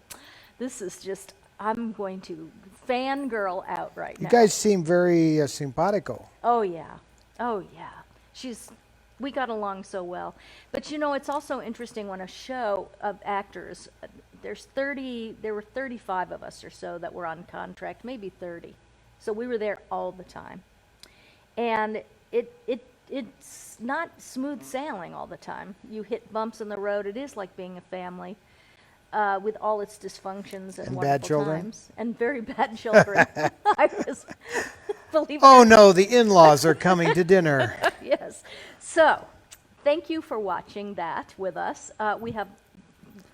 this is just, I'm going to fangirl out right now. You guys seem very simpatico. Oh, yeah. Oh, yeah. We got along so well. But, it's also interesting when a show of actors, there were 35 of us or so that were on contract, maybe 30. So we were there all the time. And it's not smooth sailing all the time. You hit bumps in the road. It is like being a family with all its dysfunctions and wonderful bad children. times. And very bad children. Believe Oh no, the in-laws are coming to dinner. Yes. So, thank you for watching that with us. We have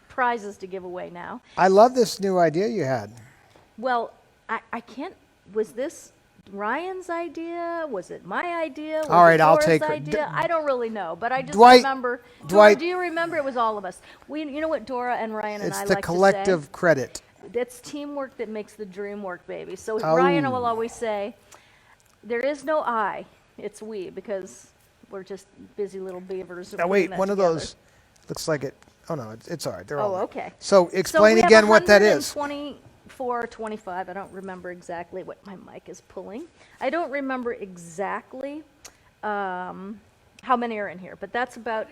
prizes to give away now. I love this new idea you had. Well, I can't. Was this Ryan's idea? Was it my idea? Was All right, it I'll Dora's take idea? I don't really know, but I just Dwight- remember. Dwight- Dora, do you remember? It was all of us. You know what Dora and Ryan and It's I the like collective to say? credit. It's teamwork that makes the dream work, baby. So Oh. Ryan will always say, "There is no I, it's we," because we're just busy little beavers. Now putting wait, that one of together. those looks like it. Oh no, it's all right. They're all. Oh, okay. So explain again what that is. 24, 25. I don't remember exactly what my mic is pulling. I don't remember exactly how many are in here, but that's about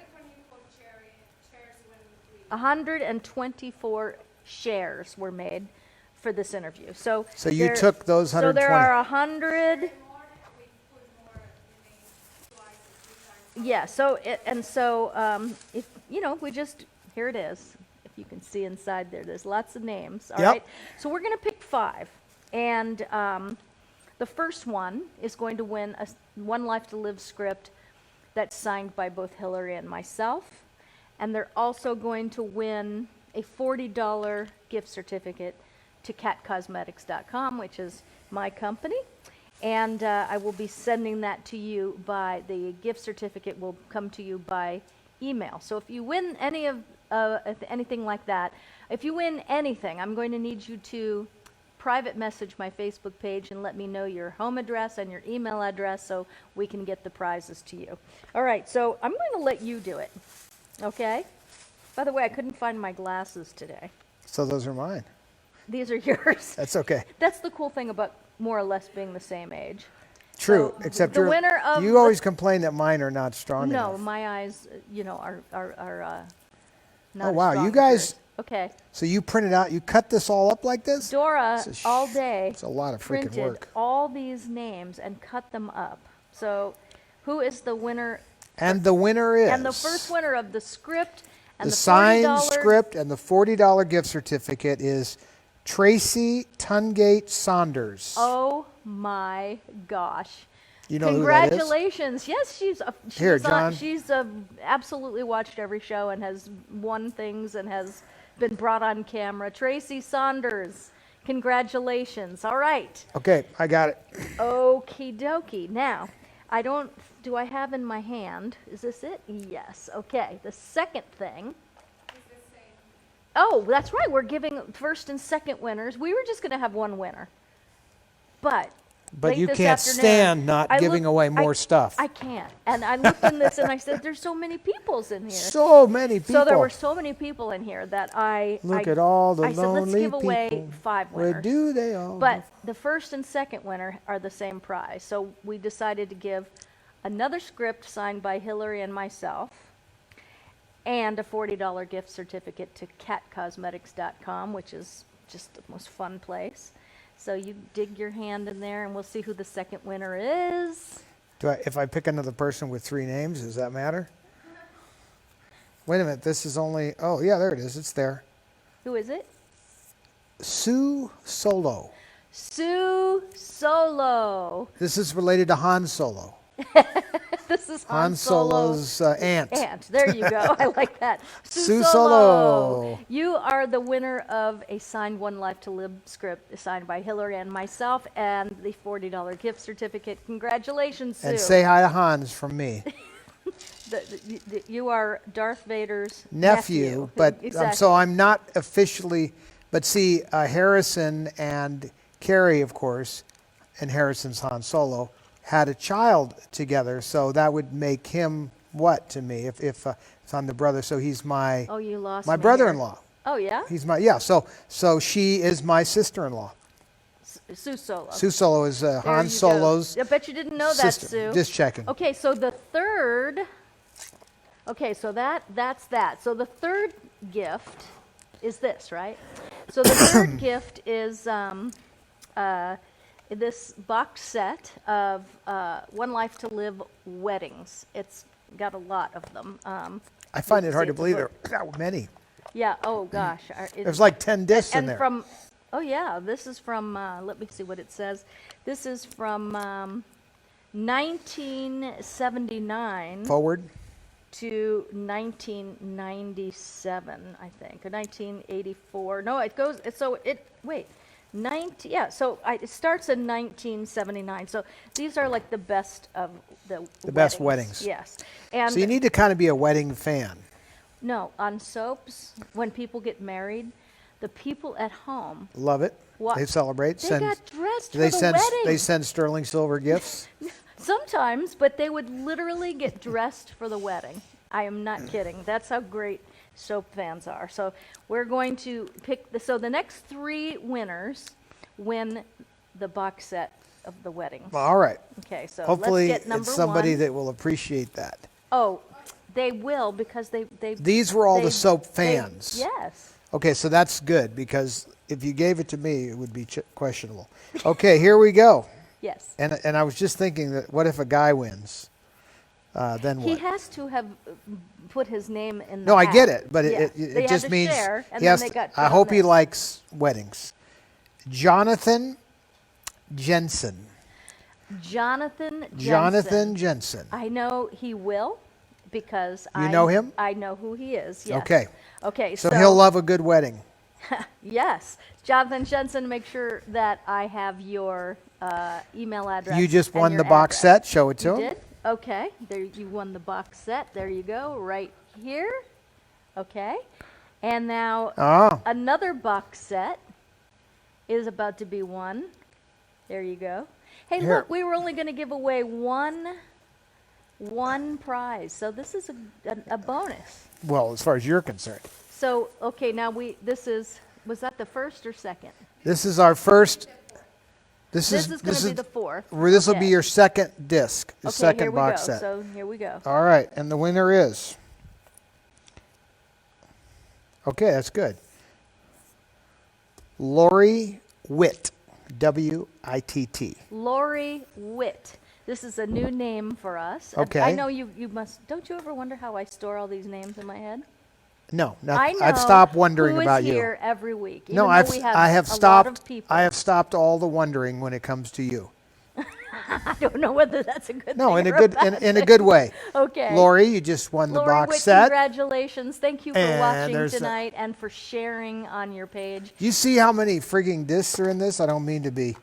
124 shares were made for this interview. So you there- took those So there 120. are 100. Yeah. So if we just, here it is. If you can see inside there's lots of names. All Yep. right. So we're going to pick 5, and the first one is going to win a One Life to Live script that's signed by both Hillary and myself, and they're also going to win a $40 gift certificate to catcosmetics.com, which is my company. And I will be sending that to you the gift certificate will come to you by email. So if you win anything like that, if you win anything, I'm going to need you to private message my Facebook page and let me know your home address and your email address so we can get the prizes to you. All right, so I'm going to let you do it, okay? By the way, I couldn't find my glasses today. So those are mine. These are yours. That's okay. That's the cool thing about more or less being the same age. True, So, except the winner of you always complain that mine are not strong No, enough. my eyes, are not Oh, as wow, strong you as guys- yours. Okay. So you printed out, you cut this all up like this? Dora, It's a all sh- day, it's a lot of freaking printed work. all these names and cut them up. So, who is the winner? And the winner is And the first winner of the script and the the signed $40 script and the $40 gift certificate is Tracy Tungate Saunders. Oh my gosh. You know who that is? Congratulations. Yes, Here, John. She's absolutely watched every show and has won things and has been brought on camera. Tracy Saunders. Congratulations. All right. Okay, I got it. Okie dokie. Now, do I have in my hand, is this it? Yes. Okay. The second thing. Oh, that's right. We're giving first and second winners. We were just going to have one winner. But late you this can't afternoon, stand not I giving looked- away more stuff. I can't. And I looked in this and I said, there's so many peoples in here. So many people. So there were so many people in here that Look at all the I said, let's lonely give away people. 5 Where winners. do they all But the first and second winner are the same prize. So we decided to give another script signed by Hillary and myself, and a $40 gift certificate to catcosmetics.com, which is just the most fun place. So you dig your hand in there, and we'll see who the second winner is. If I pick another person with 3 names, does that matter? Wait a minute, this is only, oh yeah, there it is, it's there. Who is it? Sue Solo. Sue Solo. This is related to Han Solo. This is Han Solo's aunt. Aunt. There you go. I like that. Sue Solo. You are the winner of a signed One Life to Live script signed by Hillary and myself, and the $40 gift certificate. Congratulations, Sue. And say hi to Hans from me. You are Darth Vader's nephew. But exactly. so I'm not officially, but see, Harrison and Carrie, of course, and Harrison's Han Solo, had a child together, so that would make him what to me if I'm the brother? So he's my you lost my me brother-in-law. here. Oh yeah, He's my So she is my sister-in-law. Sue Solo. Sue Solo is There Han you Solo's go. I bet you didn't know that, sister. Sue. Just checking. Okay, so the third. Okay, so that's that. So the third gift is this, right? So the third gift is this box set of One Life to Live weddings. It's got a lot of them. I find you it can hard see to it's a believe book. there are that many. Yeah. Oh gosh. There's like 10 discs in and there. from. Oh yeah. This is from. Let me see what it says. This is from 1979 Forward. to 1997, I think, or 1984. No, it goes. Wait. So it starts in 1979. So these are like the best of the best weddings. Yes. And So you need to kind of be a wedding fan. no, on soaps, when people get married, the people at home, Love it. What? They celebrate. they got dressed for they the send wedding. they send sterling silver gifts. Sometimes, but they would literally get dressed for the wedding. I am not kidding. That's how great soap fans are. So we're going to pick so the next 3 winners win the box set of the weddings. All right. Okay, so Hopefully let's get number it's somebody 1. that will appreciate that. Oh, they will because they These were all they- the soap they- fans. yes. Okay, so that's good because if you gave it to me, it would be questionable. Okay, here we go. Yes. And I was just thinking that what if a guy wins? Then He what? has to have put his name in the No, I hat. get it, but Yeah. it They had just to means share, and he then has they to- got put I on hope he this. likes weddings. Jonathan Jensen. Jonathan Jonathan Jensen. I know he will because You know him? I know who he is. Yes. Okay. Okay. So he'll love a good wedding. Yes, Jonathan Jensen. Make sure that I have your email address. You just and won your the box address. set. Show it to You him. did? Okay. There, you won the box set. There you go, right here. Okay. And now Oh, another box set is about to be won. There you go. Hey, Here. look, we were only going to give away one prize, so this is a bonus. well, as far as you're concerned. So, okay, now was that the first or second? This is our first. This is going to be the fourth. This will Okay. be your second disc, the Okay, second here we box go. set. So here we go. All right, and the winner is. Okay, that's good. Lori Witt, W-I-T-T. Lori Witt. This is a new name for us. Okay. I know you must. Don't you ever wonder how I store all these names in my head? No, I know I've stopped wondering who is about you. here every week. Even No, though we have I have a lot stopped. of people. I have stopped all the wondering when it comes to you. I don't know whether that's a good No, thing in a or good bad in a thing. good way. Okay. Lori, you just won the Lori box Witt, set. congratulations. Thank you for And watching there's the- tonight and for sharing on your page. You see how many frigging discs are in this? I don't mean to be.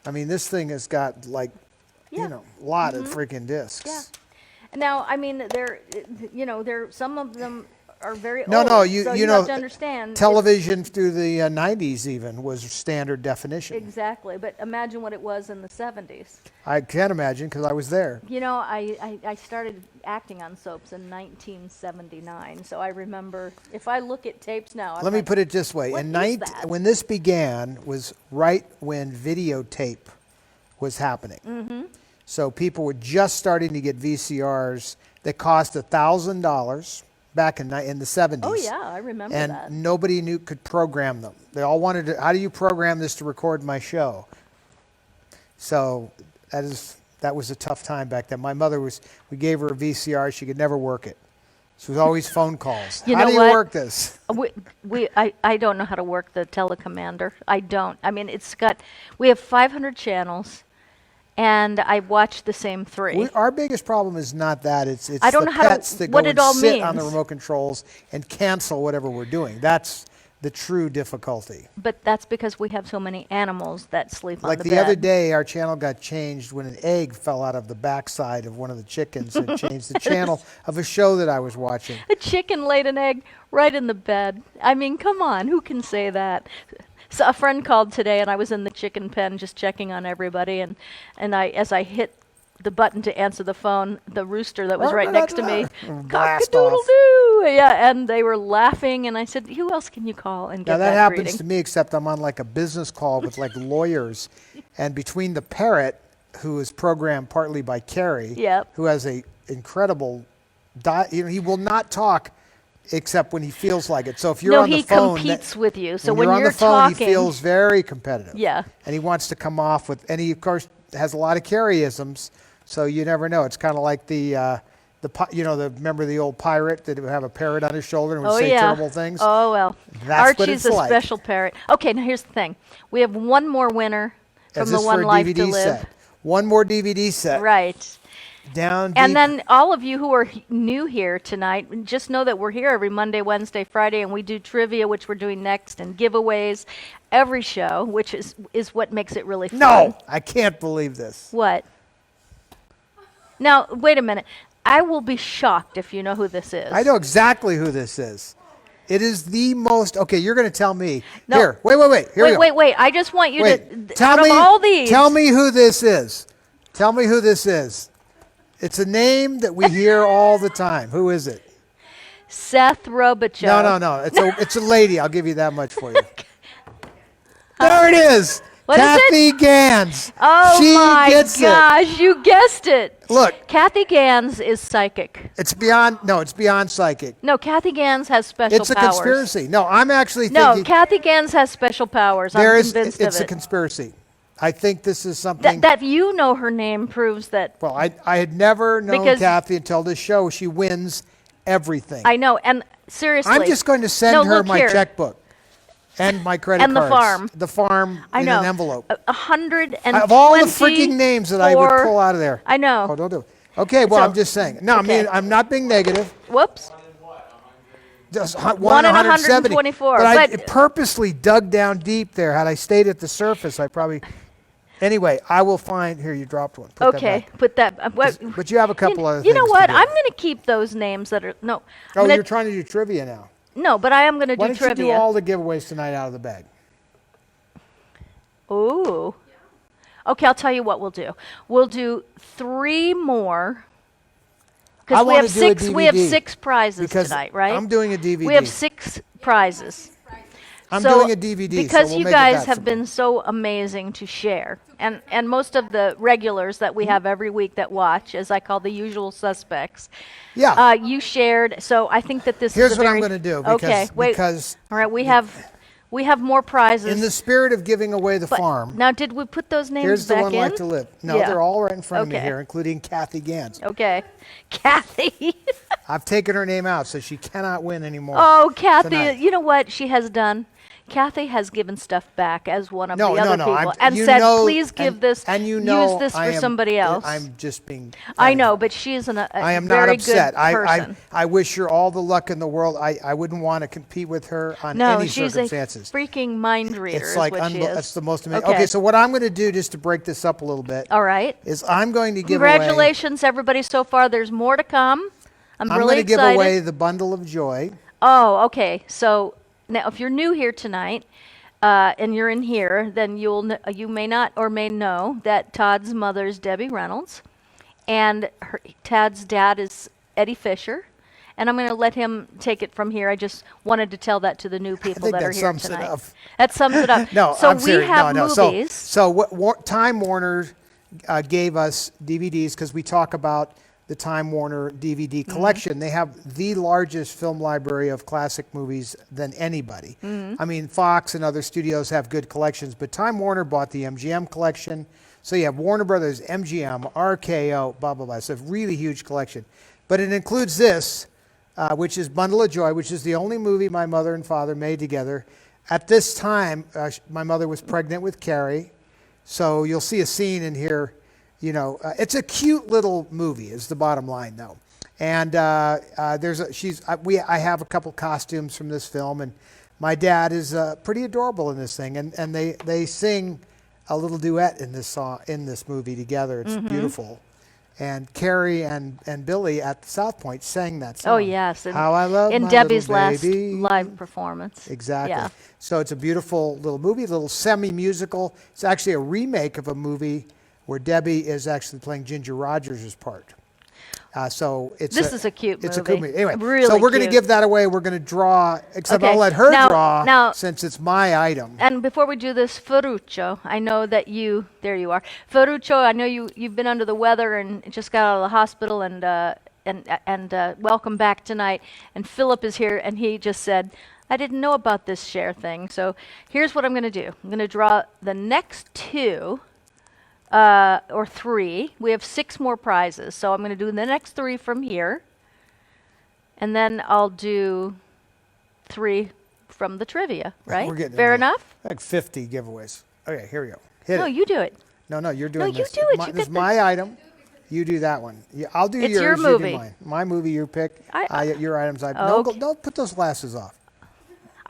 I mean, this thing has got like, Yeah. a lot of freaking discs. Yeah. Now, I mean, some of them are very No, old. no, so you have know, to understand. television through the 90s even was standard definition. Exactly, but imagine what it was in the 70s. I can't imagine because I was there. You know, I started acting on soaps in 1979, so I remember. If I look at tapes now, I'm Let me like, put it this way: what in is that? when this began was right when videotape was happening. Mm-hmm. So people were just starting to get VCRs that cost $1,000. back in the 70s. Oh yeah, I remember And that. nobody could program them. They all wanted to, how do you program this to record my show? So that was a tough time back then. My mother we gave her a VCR, she could never work it. So it was always phone calls. You How know do you what? work this? I don't know how to work the telecommander. I don't. I mean, we have 500 channels, and I watch the same 3. Our biggest problem is not that. It's I don't the know how to- pets that what go it and all sit on the means. remote controls and cancel whatever we're doing. That's the true difficulty. But that's because we have so many animals that sleep Like on the the bed. other day, our channel got changed when an egg fell out of the backside of one of the chickens and changed the channel of a show that I was watching. A chicken laid an egg right in the bed. I mean, come on, who can say that? So a friend called today, and I was in the chicken pen just checking on everybody, and as I hit the button to answer the phone, the rooster that was right next to me, Blast cock-a-doodle-doo, yeah, and they were laughing, and I said, who else can you call and get Now that that happens greeting? to me, except I'm on like a business call with like lawyers, and between the parrot, who is programmed partly by Carrie, Yep. who has a incredible, he will not talk except when he feels like it. So if you're No, on the he phone, competes with you. So when when you're you're on the phone, talking, he feels very competitive. Yeah. And he wants to come off with, and he of course has a lot of Carrie-isms, so you never know. It's kind of like remember the old pirate that would have a parrot on his shoulder and would oh say yeah. terrible things? Oh well. That's what Archie's it's a like. special parrot. Okay, now here's the thing. We have one more winner from Is the this One for a Life DVD to Live. set? One more DVD set. Right. Down And deep. then all of you who are new here tonight, just know that we're here every Monday, Wednesday, Friday, and we do trivia, which we're doing next, and giveaways every show, which is what makes it really fun. No, I can't believe this. What? Now, wait a minute. I will be shocked if you know who this is. I know exactly who this is. It is the most. Okay, you're going to tell me. No. Here, wait. Here we go. Wait. I just want you Wait, to, tell out me. of all these. Tell me who this is. Tell me who this is. It's a name that we hear all the time. Who is it? Seth Robichaux. No. It's a lady. I'll give you that much for you. There it is. What is it? Kathy Gans. Oh She my gets it. gosh, you guessed it. Look, Kathy Gans is psychic. it's beyond psychic. No, Kathy Gans has special powers. It's a conspiracy. No, I'm actually No, thinking Kathy Gans has special powers. there I'm is. convinced It's of a it. conspiracy. I think this is something. That you know her name proves that. Well, I had never known Because- Kathy until this show. She wins everything. I know, and seriously. I'm just going to send No, her look my here. checkbook and my credit And the cards. farm. The farm I in know. an envelope. 120. Of all the freaking names that I would pull out of there. I know. Oh, don't do it. Okay, well, So- I'm just saying. No, I okay. mean, I'm not being negative. Whoops. Just One in 124, But I but- purposely dug down deep there. Had I stayed at the surface, I probably. Anyway, I will find. Here, you dropped one. Put Okay, that back. put that. But you have a couple other You know things to what? do. I'm going to keep those names that are no. I'm Oh, gonna- you're trying to do trivia now. No, but I am going to Why do don't you do trivia. all the giveaways tonight out of the bag? Ooh. Okay, I'll tell you what we'll do. We'll do 3 more. I Because we wanna have do a 6. We have DVD, 6 prizes because tonight, right? I'm doing a DVD. We have 6 prizes. I'm So, doing a DVD. so because we'll you make it guys that have simple. been so amazing to share, and most of the regulars that we have every week that watch, as I call the usual suspects, Yeah. you shared. So I think that this Here's is a what I'm very- going to do. Okay, wait. Because All right, we have more prizes. in the spirit of giving away the But farm, now, did we put those names here's the back one in? like to live. No, Yeah. they're all right in front of me Okay. here, including Kathy Gans. Okay, Kathy. I've taken her name out, so she cannot win anymore. Oh, Kathy, tonight. you know what she has done? Kathy has given stuff back as one of No, the no, other no. people, I'm, and you said, know, "Please give this, and you know use this I for am- somebody else." I'm just being. I know, but she is a I am very not upset. good person. I wish her all the luck in the world. I wouldn't want to compete with her on No, any she's circumstances. a freaking mind reader. It's like is what she is. that's the most amazing. Okay. Okay, so what I'm going to do, just to break this up a little bit, All right. is I'm going to give away. Congratulations, everybody, so far. There's more to come. I'm I'm really going to give excited. away the bundle of joy. Oh, okay. So now, if you're new here tonight, and you're in here, then you may not or may know that Todd's mother's Debbie Reynolds, and Todd's dad is Eddie Fisher. And I'm going to let him take it from here. I just wanted to tell that to the new people think that are that here sums it tonight. up. That sums it up. No, so I'm we serious. have no. movies. So Time Warner gave us DVDs because we talk about the Time Warner DVD collection. They have the largest film library of classic movies than anybody. I mean, Fox and other studios have good collections, but Time Warner bought the MGM collection. So you have Warner Brothers, MGM, RKO, blah, blah, blah. It's a really huge collection. But it includes this, which is Bundle of Joy, which is the only movie my mother and father made together. At this time, my mother was pregnant with Carrie. So you'll see a scene in here. You know, it's a cute little movie is the bottom line, though. And I have a couple costumes from this film, and my dad is pretty adorable in this thing. And they sing a little duet in this song, in this movie together. It's beautiful. And Carrie and Billy at South Point sang that song. Oh, yes. And How I Love in My Debbie's Little last Baby. live performance. Exactly. Yeah. So it's a beautiful little movie, a little semi-musical. It's actually a remake of a movie where Debbie is actually playing Ginger Rogers' part. So it's This is a cute movie. It's a cool movie. Anyway, Really so we're going to cute. give that away. We're going to draw, except Okay. I'll let her draw Now, since it's my item. and before we do this, Ferruccio, I know that there you are. Ferruccio, I know you've been under the weather and just got out of the hospital and welcome back tonight. And Philip is here and he just said, I didn't know about this share thing. So here's what I'm going to do. I'm going to draw the next two. Or three. We have 6 more prizes. So I'm going to do the next 3 from here. And then I'll do 3 from the trivia, right? We're getting Fair into enough? like 50 giveaways. Okay, here we go. Hit No, it. you do it. No, you're doing you this. do it. You This is get the- my item. You do that one. Yeah, I'll do It's yours. your You movie. do mine. My movie. You pick. Your items. Okay. Don't put those glasses off.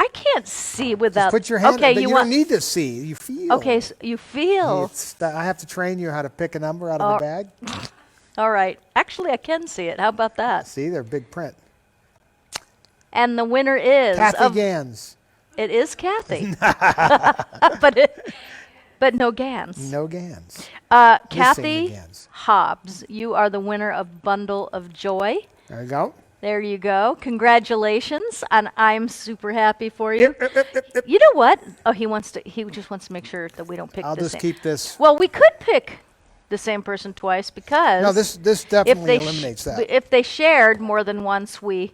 I can't see without. Just put your hand. Okay, But you want. don't need to see. You feel. Okay, so you feel. I have to train you how to pick a number out of the bag. All right. Actually, I can see it. How about that? See, they're big print. And the winner is Kathy Gans. It is Kathy. but no Gans. No Gans. Kathy the Gans. Hobbs, you are the winner of Bundle of Joy. There you go. There you go. Congratulations, and I'm super happy for you. You know what? Oh, he just wants to make sure that we don't pick I'll the just same. keep this. Well, we could pick the same person twice because No, this definitely eliminates that. if they shared more than once, we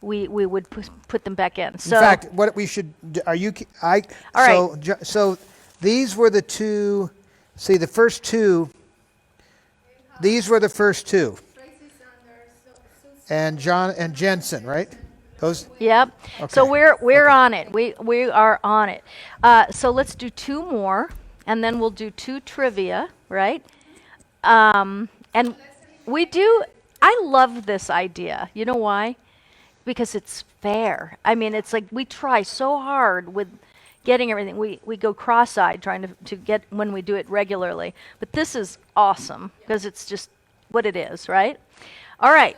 would put them back in. So In fact, what we should do, All so these were the two. See, the first two. These were the first two. And John and Jensen, right? Those. Yep. Okay. So we're on it. We are on it. So let's do 2 more, and then we'll do 2 trivia, right? And we do. I love this idea. You know why? Because it's fair. I mean, it's like we try so hard with getting everything. We go cross-eyed trying to get when we do it regularly. But this is awesome because it's just what it is, right? All right.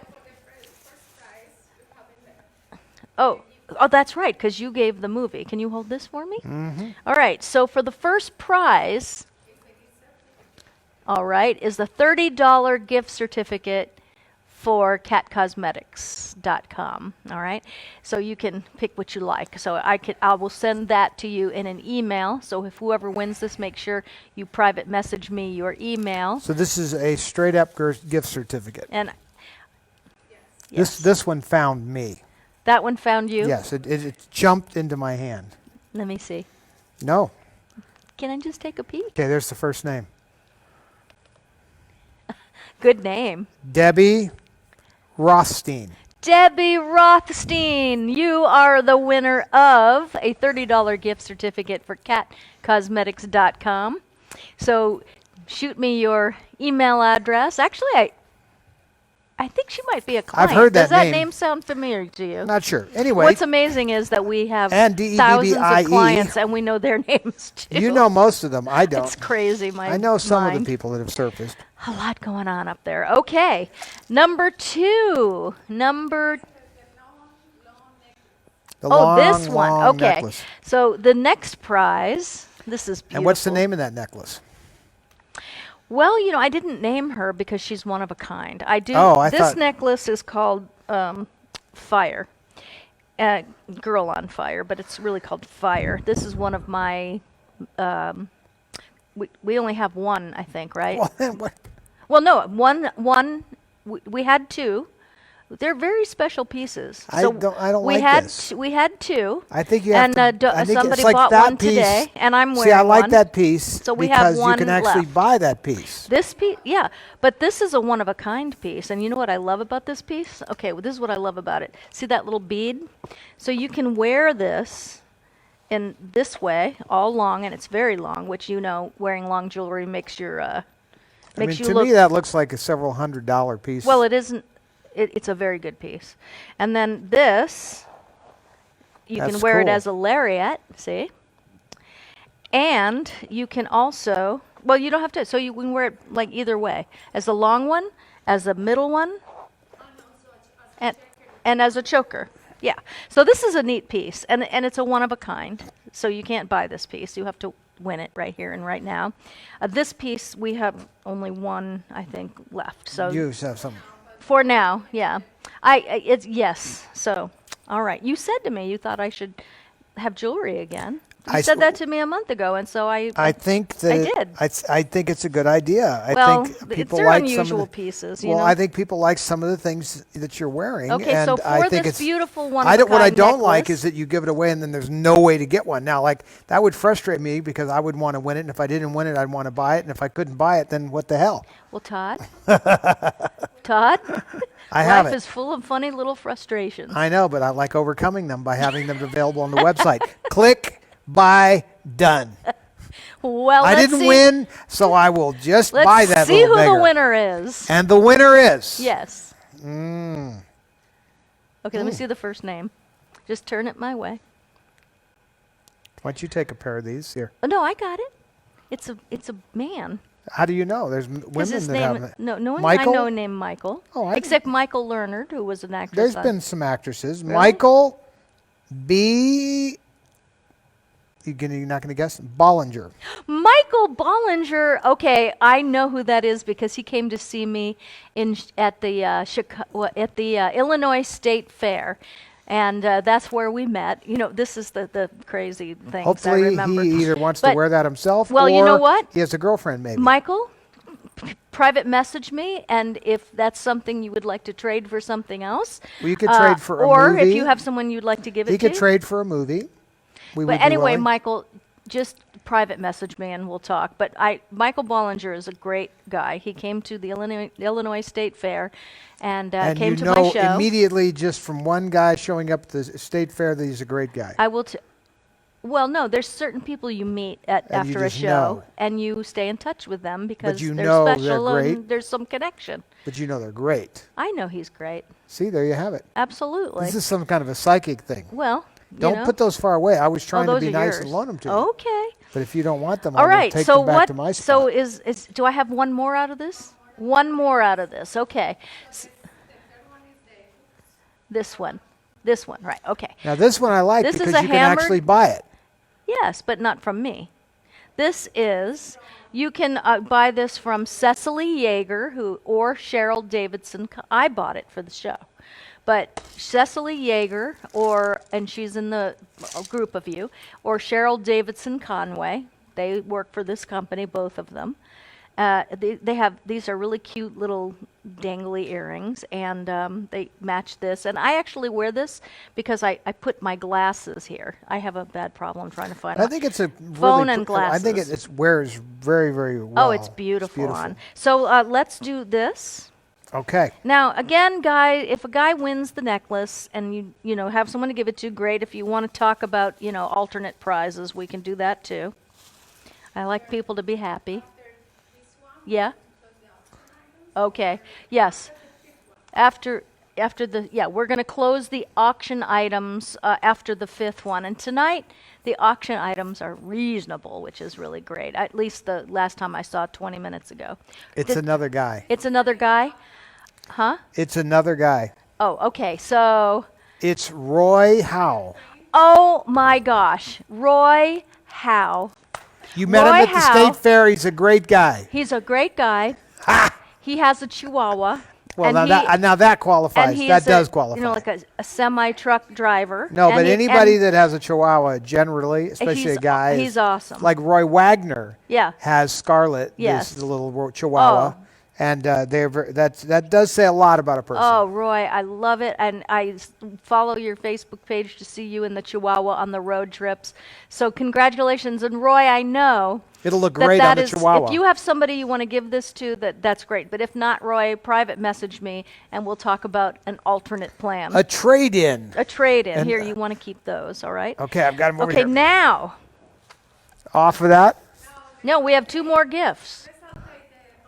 Oh, that's right, because you gave the movie. Can you hold this for me? Mm-hmm. All right, so for the first prize, all right, is the $30 gift certificate for catcosmetics.com. All right, so you can pick what you like. So I will send that to you in an email. So if whoever wins this, make sure you private message me your email. So this is a straight up gift certificate. And yes. This one found me. That one found you? Yes, it jumped into my hand. Let me see. No. Can I just take a peek? Okay, there's the first name. Good name. Debbie Rothstein. Debbie Rothstein, you are the winner of a $30 gift certificate for catcosmetics.com. So shoot me your email address. Actually, I think she might be a client. I've heard that Does that name. name sound familiar to you? Not sure. Anyway, What's amazing is that we have And thousands of DEBBIE. clients and we know their names too. you know most of them. I don't. It's crazy. I know some of mind. the people that have surfaced. A lot going on up there. Okay. Number 2. The Oh, long, this one. long Okay. necklace. So the next prize, this is beautiful. And what's the name of that necklace? Well, I didn't name her because she's one of a kind. I do. Oh, I this thought- necklace is called Fire. Girl on Fire, but it's really called Fire. This is one of my. We only have one, I think, right? Well, then what? Well, no, one we had two. They're very special pieces. I don't we like had this. We had two. I think you have and to. I think somebody it's like bought that one piece. today, and I'm wearing See, I like one. that piece So we have because one you can actually left. buy that piece. This piece, yeah, but this is a one-of-a-kind piece, and you know what I love about this piece? Okay, well, this is what I love about it. See that little bead? So you can wear this in this way, all long, and it's very long, which you know, wearing long jewelry makes your I makes mean, you to look. me, that looks like a several $100 piece. Well, it isn't. It's a very good piece, and then this, you That's can wear it cool. as a lariat. See, and you can also. Well, you don't have to. So you can wear it like either way, as a long one, as a middle one, and as a choker. Yeah. So this is a neat piece, and it's a one of a kind. So you can't buy this piece. You have to win it right here and right now. This piece we have only one, I think, left. So you have some. for now, yeah. It's yes. So all right. You said to me you thought I should have jewelry again. You said that to me a month ago, and so I think that I did. I think it's a good idea. well, I think people they're like unusual some of the, pieces. You well, know? I think people like some of the things that you're wearing. Okay, and so I for think this it's, beautiful one what I of-a-kind don't like necklace- is that you give it away and then there's no way to get one. Now, like that would frustrate me because I would want to win it, and if I didn't win it, I'd want to buy it, and if I couldn't buy it, then what the hell? Well, Todd, Todd, I have life it. is full of funny little frustrations. I know, but I like overcoming them by having them available on the website. Click, buy, done. Well, I let's didn't see, win, so I will just Let's buy that see little who beggar. the winner is. And the winner is. Yes. Okay, let me see the first name. Just turn it my way. Why don't you take a pair of these here? Oh, no, I got it. It's a man. How do you know? There's 'Cause women his that name, have it. no one Michael? I know named Michael. Oh, I except Michael Lerner, who was an actress. There's on- been some actresses. Really? Michael B. You're not going to guess? Bollinger. Michael Bollinger. Okay, I know who that is because he came to see me at the Illinois State Fair, and that's where we met. You know, this is the crazy thing. I Hopefully, remember. he either wants to But- wear that himself, well, or you know what? he has a girlfriend, maybe. Michael, private message me, and if that's something you would like to trade for something else, Well, you could trade for a or movie. if you have someone you'd like to give it He to. could trade for a movie. We would But be anyway, willing. Michael, just private message me and we'll talk. But Michael Bollinger is a great guy. He came to the Illinois State Fair and and came you to know my show. immediately just from one guy showing up at the state fair that he's a great guy. I will. Well, no, there's certain people you meet And you after a just show, know. and you stay in touch with them because you they're know they're special great. and there's some connection. But you know they're great. I know he's great. See, there you have it. Absolutely. This is some kind of a psychic thing. Well, Don't you know. put those far away. I was Oh, trying to those be are nice yours. and loan them to you. Okay. But if you don't want them, All I will right. take So them back what? to my spot. So is do I have one more out of this? One more out of this. Okay. This one. This one. Right. Okay. Now this one I like This is because a you can hammered- actually buy it. Yes, but not from me. This is. You can buy this from Cecily Yeager, or Cheryl Davidson. I bought it for the show, but Cecily Yeager, and she's in the group of you, or Cheryl Davidson Conway. They work for this company, both of them. They have these are really cute little dangly earrings, and they match this. And I actually wear this because I put my glasses here. I have a bad problem trying to find. I think it's a Phone really and I think glasses. it wears very, very well. Oh, it's beautiful on. So let's do this. Okay. Now, again, if a guy wins the necklace and you know have someone to give it to, great. If you want to talk about alternate prizes, we can do that too. I like people to be happy. Yeah. Okay. Yes. After we're going to close the auction items after the fifth one, and tonight the auction items are reasonable, which is really great. At least the last time I saw it 20 minutes ago. It's another guy. It's another guy. Huh? It's another guy. Oh, okay. So, It's Roy Howe. oh my gosh, Roy Howe. You met Roy him at the Howe. state fair. He's a great guy. He's a great guy. He has a Chihuahua. Well, and now that qualifies. and he's That does qualify. like a semi-truck driver. No, And but he- anybody and that has a Chihuahua, generally, especially a guy, he's awesome. like Roy Wagner, Yeah. has Scarlet, Yes. this little Chihuahua, And that does say a lot about a person. Oh, Roy, I love it. And follow your Facebook page to see you in the Chihuahua on the road trips. So congratulations. And Roy, I know It'll look great on the Chihuahua. If you have somebody you want to give this to, that's great. But if not, Roy, private message me and we'll talk about an alternate plan. A trade-in. A trade-in. Here, you want to keep those, all right? Okay, I've got them over here. here. Okay, now. Off of that? No, we have 2 more gifts.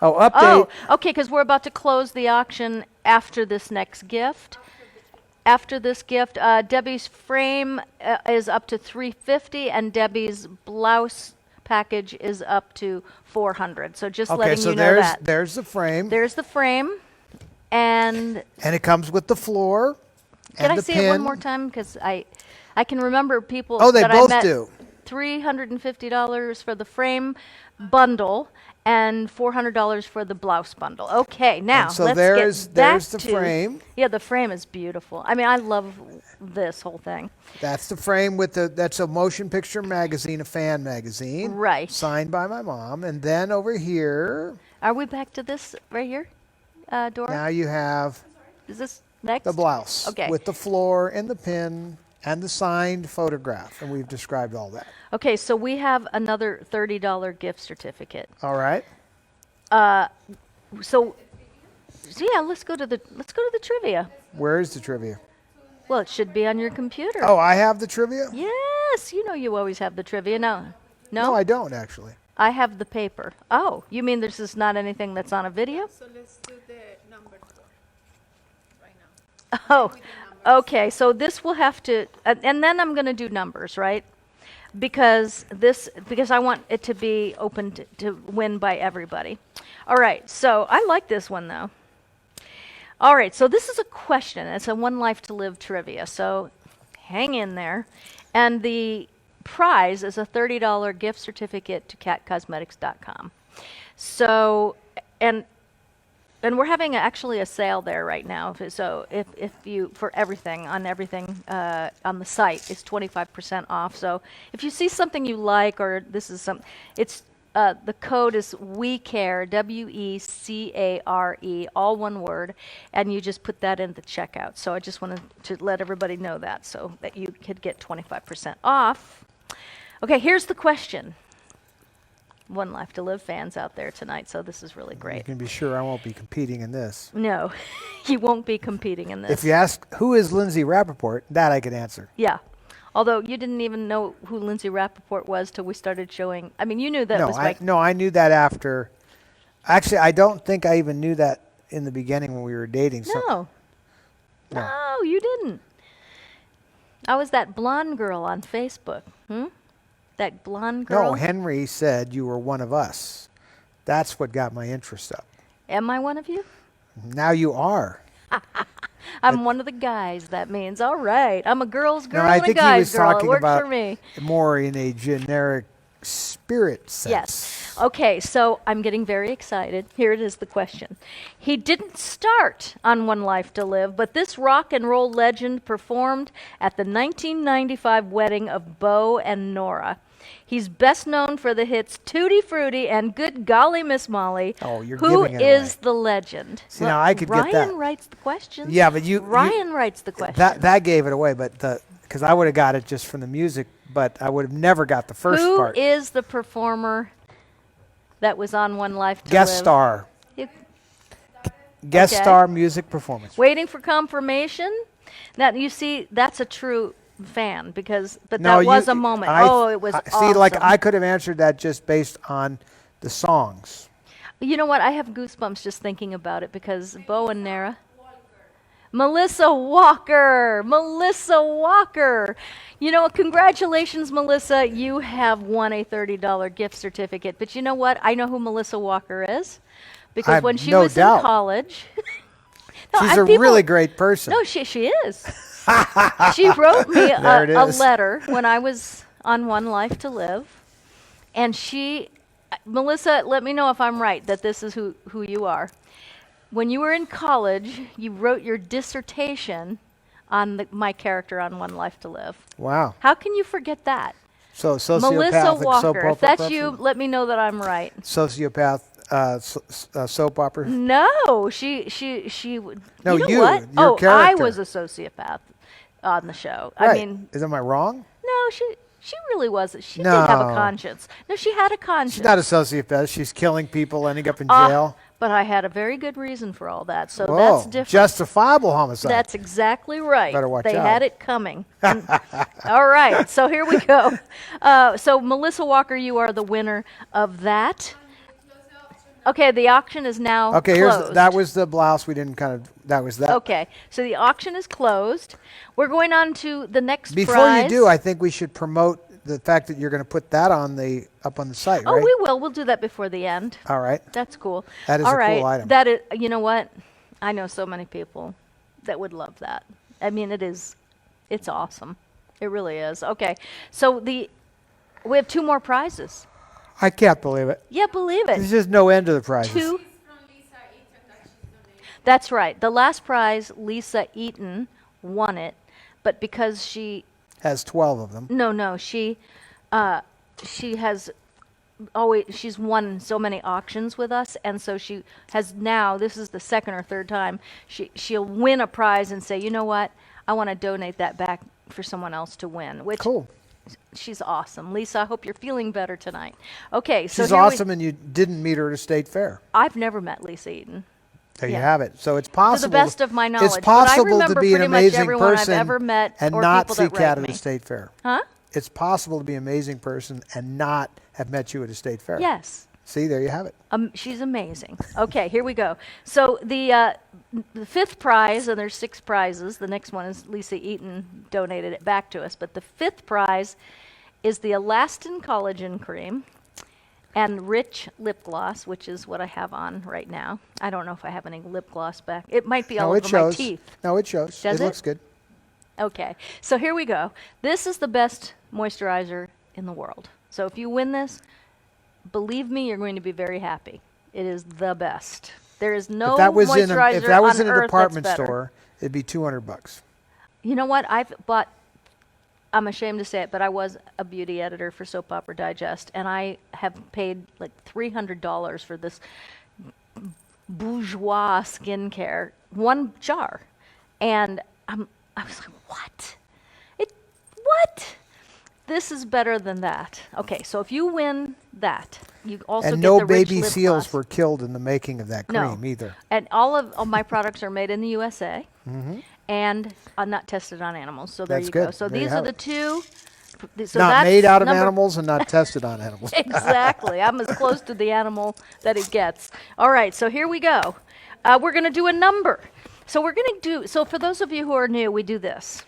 Oh, update. Oh, okay, because we're about to close the auction after this next gift. After this gift, Debbie's frame is up to $350, and Debbie's blouse package is up to $400. So just letting you know that. There's the frame. There's the frame, and it comes with the floor. Can I the see pin. it one more time? Because I can remember people Oh, they that both I met. do. $350 for the frame bundle and $400 for the blouse bundle. Okay, now And so let's there's get back the to, frame. Yeah, the frame is beautiful. I mean, I love this whole thing. That's the frame that's a motion picture magazine, a fan magazine. Right. Signed by my mom. And then over here, Are we back to this right here, Dora? now you have Is this next? the blouse. Okay. With the floor and the pin and the signed photograph. And we've described all that. Okay, so we have another $30 gift certificate. All right. So yeah, let's go to the trivia. Where is the trivia? Well, it should be on your computer. Oh, I have the trivia? Yes, you know you always have the trivia. No, No, I don't actually. I have the paper. Oh, you mean this is not anything that's on a video? So let's do the number 4 right now. Oh, okay. So this will have to, and then I'm going to do numbers, right? Because I want it to be open to win by everybody. All right. So I like this one though. All right. So this is a question. It's a One Life to Live trivia. So hang in there, and the prize is a $30 gift certificate to catcosmetics.com. So and we're having actually a sale there right now. So if you, for everything, on the site, it's 25% off. So if you see something you like, or this is some, it's, the code is WECARE, WECARE, all one word, and you just put that in the checkout. So I just wanted to let everybody know that so that you could get 25% off. Okay, here's the question. One Life to Live fans out there tonight, so this is really You great. can be sure I won't be competing in this. No, you won't be competing in this. If you ask who is Lindsay Rappaport, that I can answer. Yeah. Although you didn't even know who Lindsay Rappaport was till we started showing. I mean, you knew that was like... No, I knew that after. Actually, I don't think I even knew that in the beginning when we were dating. No. No, you didn't. I was that blonde girl on Facebook. That blonde girl. No, Henry said you were one of us. That's what got my interest up. Am I one of you? Now you are. I'm one of the guys, that means. All right. I'm a girl's girl No, I and a think he guy's was girl. It talking works about for me. more in a generic spirit sense. Yes. Okay, so I'm getting very excited. Here it is, the question. He didn't start on One Life to Live, but this rock and roll legend performed at the 1995 wedding of Bo and Nora. He's best known for the hits Tutti Frutti and Good Golly Miss Molly. Oh, you're Who giving it is away. the legend? See, now I could get that. Ryan writes the questions. Yeah, but Ryan writes the questions. That gave it away, but because I would have got it just from the music, but I would have never got the first part. Who is the performer that was on One Life to Guest Live? star. You- Guest Okay. star music performance. Waiting for confirmation. Now you see, that's a true fan but No, that was a moment. It was awesome. See, like I could have answered that just based on the songs. You know what? I have goosebumps just thinking about it because Bo and Nora. Melissa Walker. Melissa Walker. You know what? Congratulations, Melissa. You have won a $30 gift certificate. But you know what? I know who Melissa Walker is because I've when she no was doubt. in college. No, She's a really great person. No, she is. She wrote me There it a is. letter when I was on One Life to Live. And Melissa, let me know if I'm right, that this is who you are. When you were in college, you wrote your dissertation on my character on One Life to Live. Wow. How can you forget that? So sociopathic. Melissa Walker. If that's person. you, let me know that I'm right. Sociopath, soap opera? No, she would. No, you know you, what? your I character. was a sociopath on the show. Right. I mean, am I wrong? no, she really wasn't. She did have a No. conscience. No, she had a conscience. She's not a sociopath. She's killing people, ending up in Ah, jail. but I had a very good reason for all that, so Whoa, that's different. justifiable homicide. That's exactly right. Better watch they out. had it coming. All right, so here we go. So Melissa Walker, you are the winner of that. Okay, the auction is now okay. closed. That was the blouse. We didn't kind of. That was that. Okay, so the auction is closed. We're going on to the next Before prize. you do, I think we should promote the fact that you're going to put that up on the site, Oh, right? we will. We'll do that before the end. All right. That's cool. That is All a right. cool item. That is. You know what? I know so many people that would love that. I mean, it's awesome. It really is. Okay, so we have 2 more prizes. I can't believe it. Yeah, believe it. There's just no end to the prizes. 2. That's right. The last prize, Lisa Eaton won it, but because she Has 12 of them. no, she has always she's won so many auctions with us, and so she has now, this is the second or third time, she'll win a prize and say, you know what, I want to donate that back for someone else to win, which Cool. she's awesome. Lisa, I hope you're feeling better tonight. Okay, so She's here awesome, and you didn't meet her at a state fair. I've never met Lisa Eaton. There Yeah. you have it. So it's possible. To the best of my knowledge. It's possible but I remember to be an pretty much amazing everyone person I've ever met and or not people see that Kat write at me. a state fair. Huh? It's possible to be an amazing person and not have met you at a state fair. Yes. See, there you have it. She's amazing. Okay, here we go. So the 5th prize, and there's 6 prizes. The next one is Lisa Eaton donated it back to us. But the 5th prize is the Elastin Collagen Cream and Rich Lip Gloss, which is what I have on right now. I don't know if I have any lip gloss back. It might be all No, it over my shows. teeth. No, it shows. Does it it? looks good. Okay, so here we go. This is the best moisturizer in the world. So if you win this, believe me, you're going to be very happy. It is the best. There is no If that was moisturizer if that was on in a earth department that's better. store, it'd be $200. You know what? I've bought, I'm ashamed to say it, but I was a beauty editor for Soap Opera Digest, and I have paid like $300 for this bourgeois skincare, 1 jar. And I was like, what? What? This is better than that. Okay, so if you win that, you also And get no the Rich baby Lip seals Gloss. were killed in the making of that No. cream either. And all of my products are made in the USA, Mm-hmm. and are not tested on animals. So there That's you go. good. So There you these are have the it. 2. So Not that's made out of number- animals and not tested on animals. Exactly. I'm as close to the animal that it gets. All right, so here we go. We're going to do a number. So we're going to do, so for those of you who are new, we do this.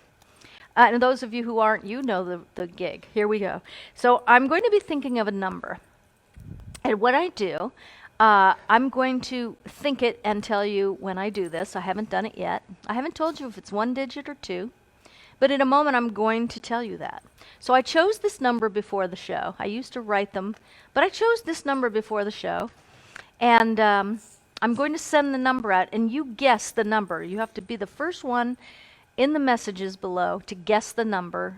And those of you who aren't, you know the gig. Here we go. So I'm going to be thinking of a number. And what I do, I'm going to think it and tell you when I do this. I haven't done it yet. I haven't told you if it's 1 digit or 2. But in a moment, I'm going to tell you that. So I chose this number before the show. I used to write them, but I chose this number before the show. And I'm going to send the number out, and you guess the number. You have to be the first one in the messages below to guess the number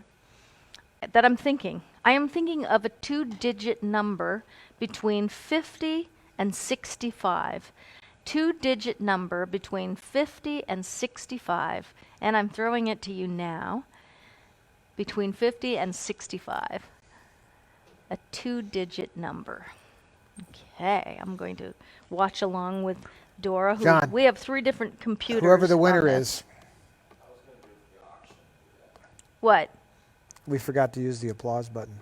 that I'm thinking. I am thinking of a 2-digit number between 50 and 65. 2-digit number between 50 and 65. And I'm throwing it to you now. Between 50 and 65. A 2-digit number. Okay, I'm going to watch along with Dora. John, we have 3 different computers. Whoever the on winner this. is, What? we forgot to use the applause button.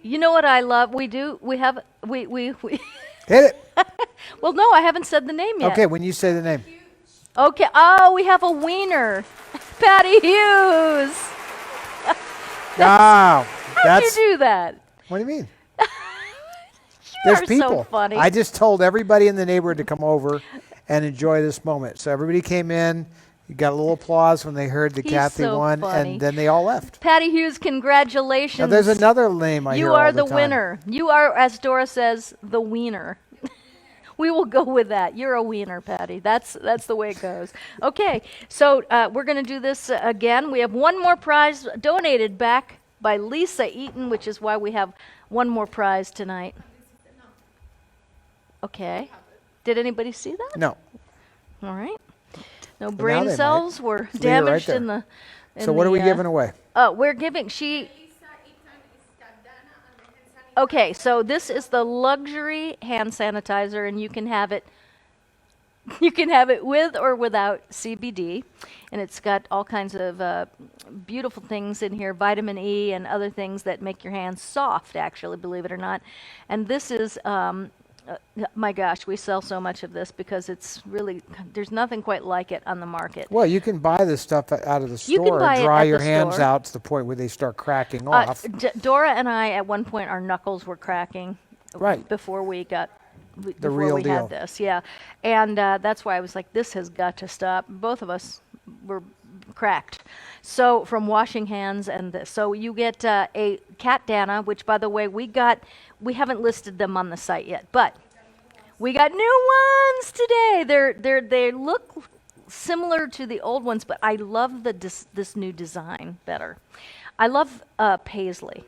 You know what I love? We have. Hit it. Well, no, I haven't said the name yet. Okay, when you say the name. Okay. Oh, we have a wiener. Patty Hughes. Wow. How did you do that? What do you mean? You There's are people. so funny. I just told everybody in the neighborhood to come over and enjoy this moment. So everybody came in. You got a little applause when they heard that He's Kathy so won, funny. and then they all left. Patty Hughes, congratulations. Now, there's another name I hear You all are the the time. winner. You are, as Dora says, the wiener. We will go with that. You're a wiener, Patty. That's the way it goes. Okay, so we're going to do this again. We have 1 more prize donated back by Lisa Eaton, which is why we have one more prize tonight. Okay. Did anybody see that? No. All right. No now they brain might. cells were Leave it right damaged there. in the. So what are we giving away? We're giving. Okay, so this is the luxury hand sanitizer, and you can have it. You can have it with or without CBD, and it's got all kinds of beautiful things in here, vitamin E and other things that make your hands soft, actually, believe it or not. And this is, my gosh, we sell so much of this because it's really, there's nothing quite like it on the market. Well, you can buy this stuff out of the You can store buy and it dry at your the hands store. out to the point where they start cracking off. Dora and I, at one point, our knuckles were cracking Right. before we got before real we deal. had this, yeah. And that's why I was like, this has got to stop. Both of us were cracked. So from washing hands and this. So you get a cat Dana, which, by the way, we haven't listed them on the site yet, but we got new ones today. They look similar to the old ones, but I love this new design better. I love paisley.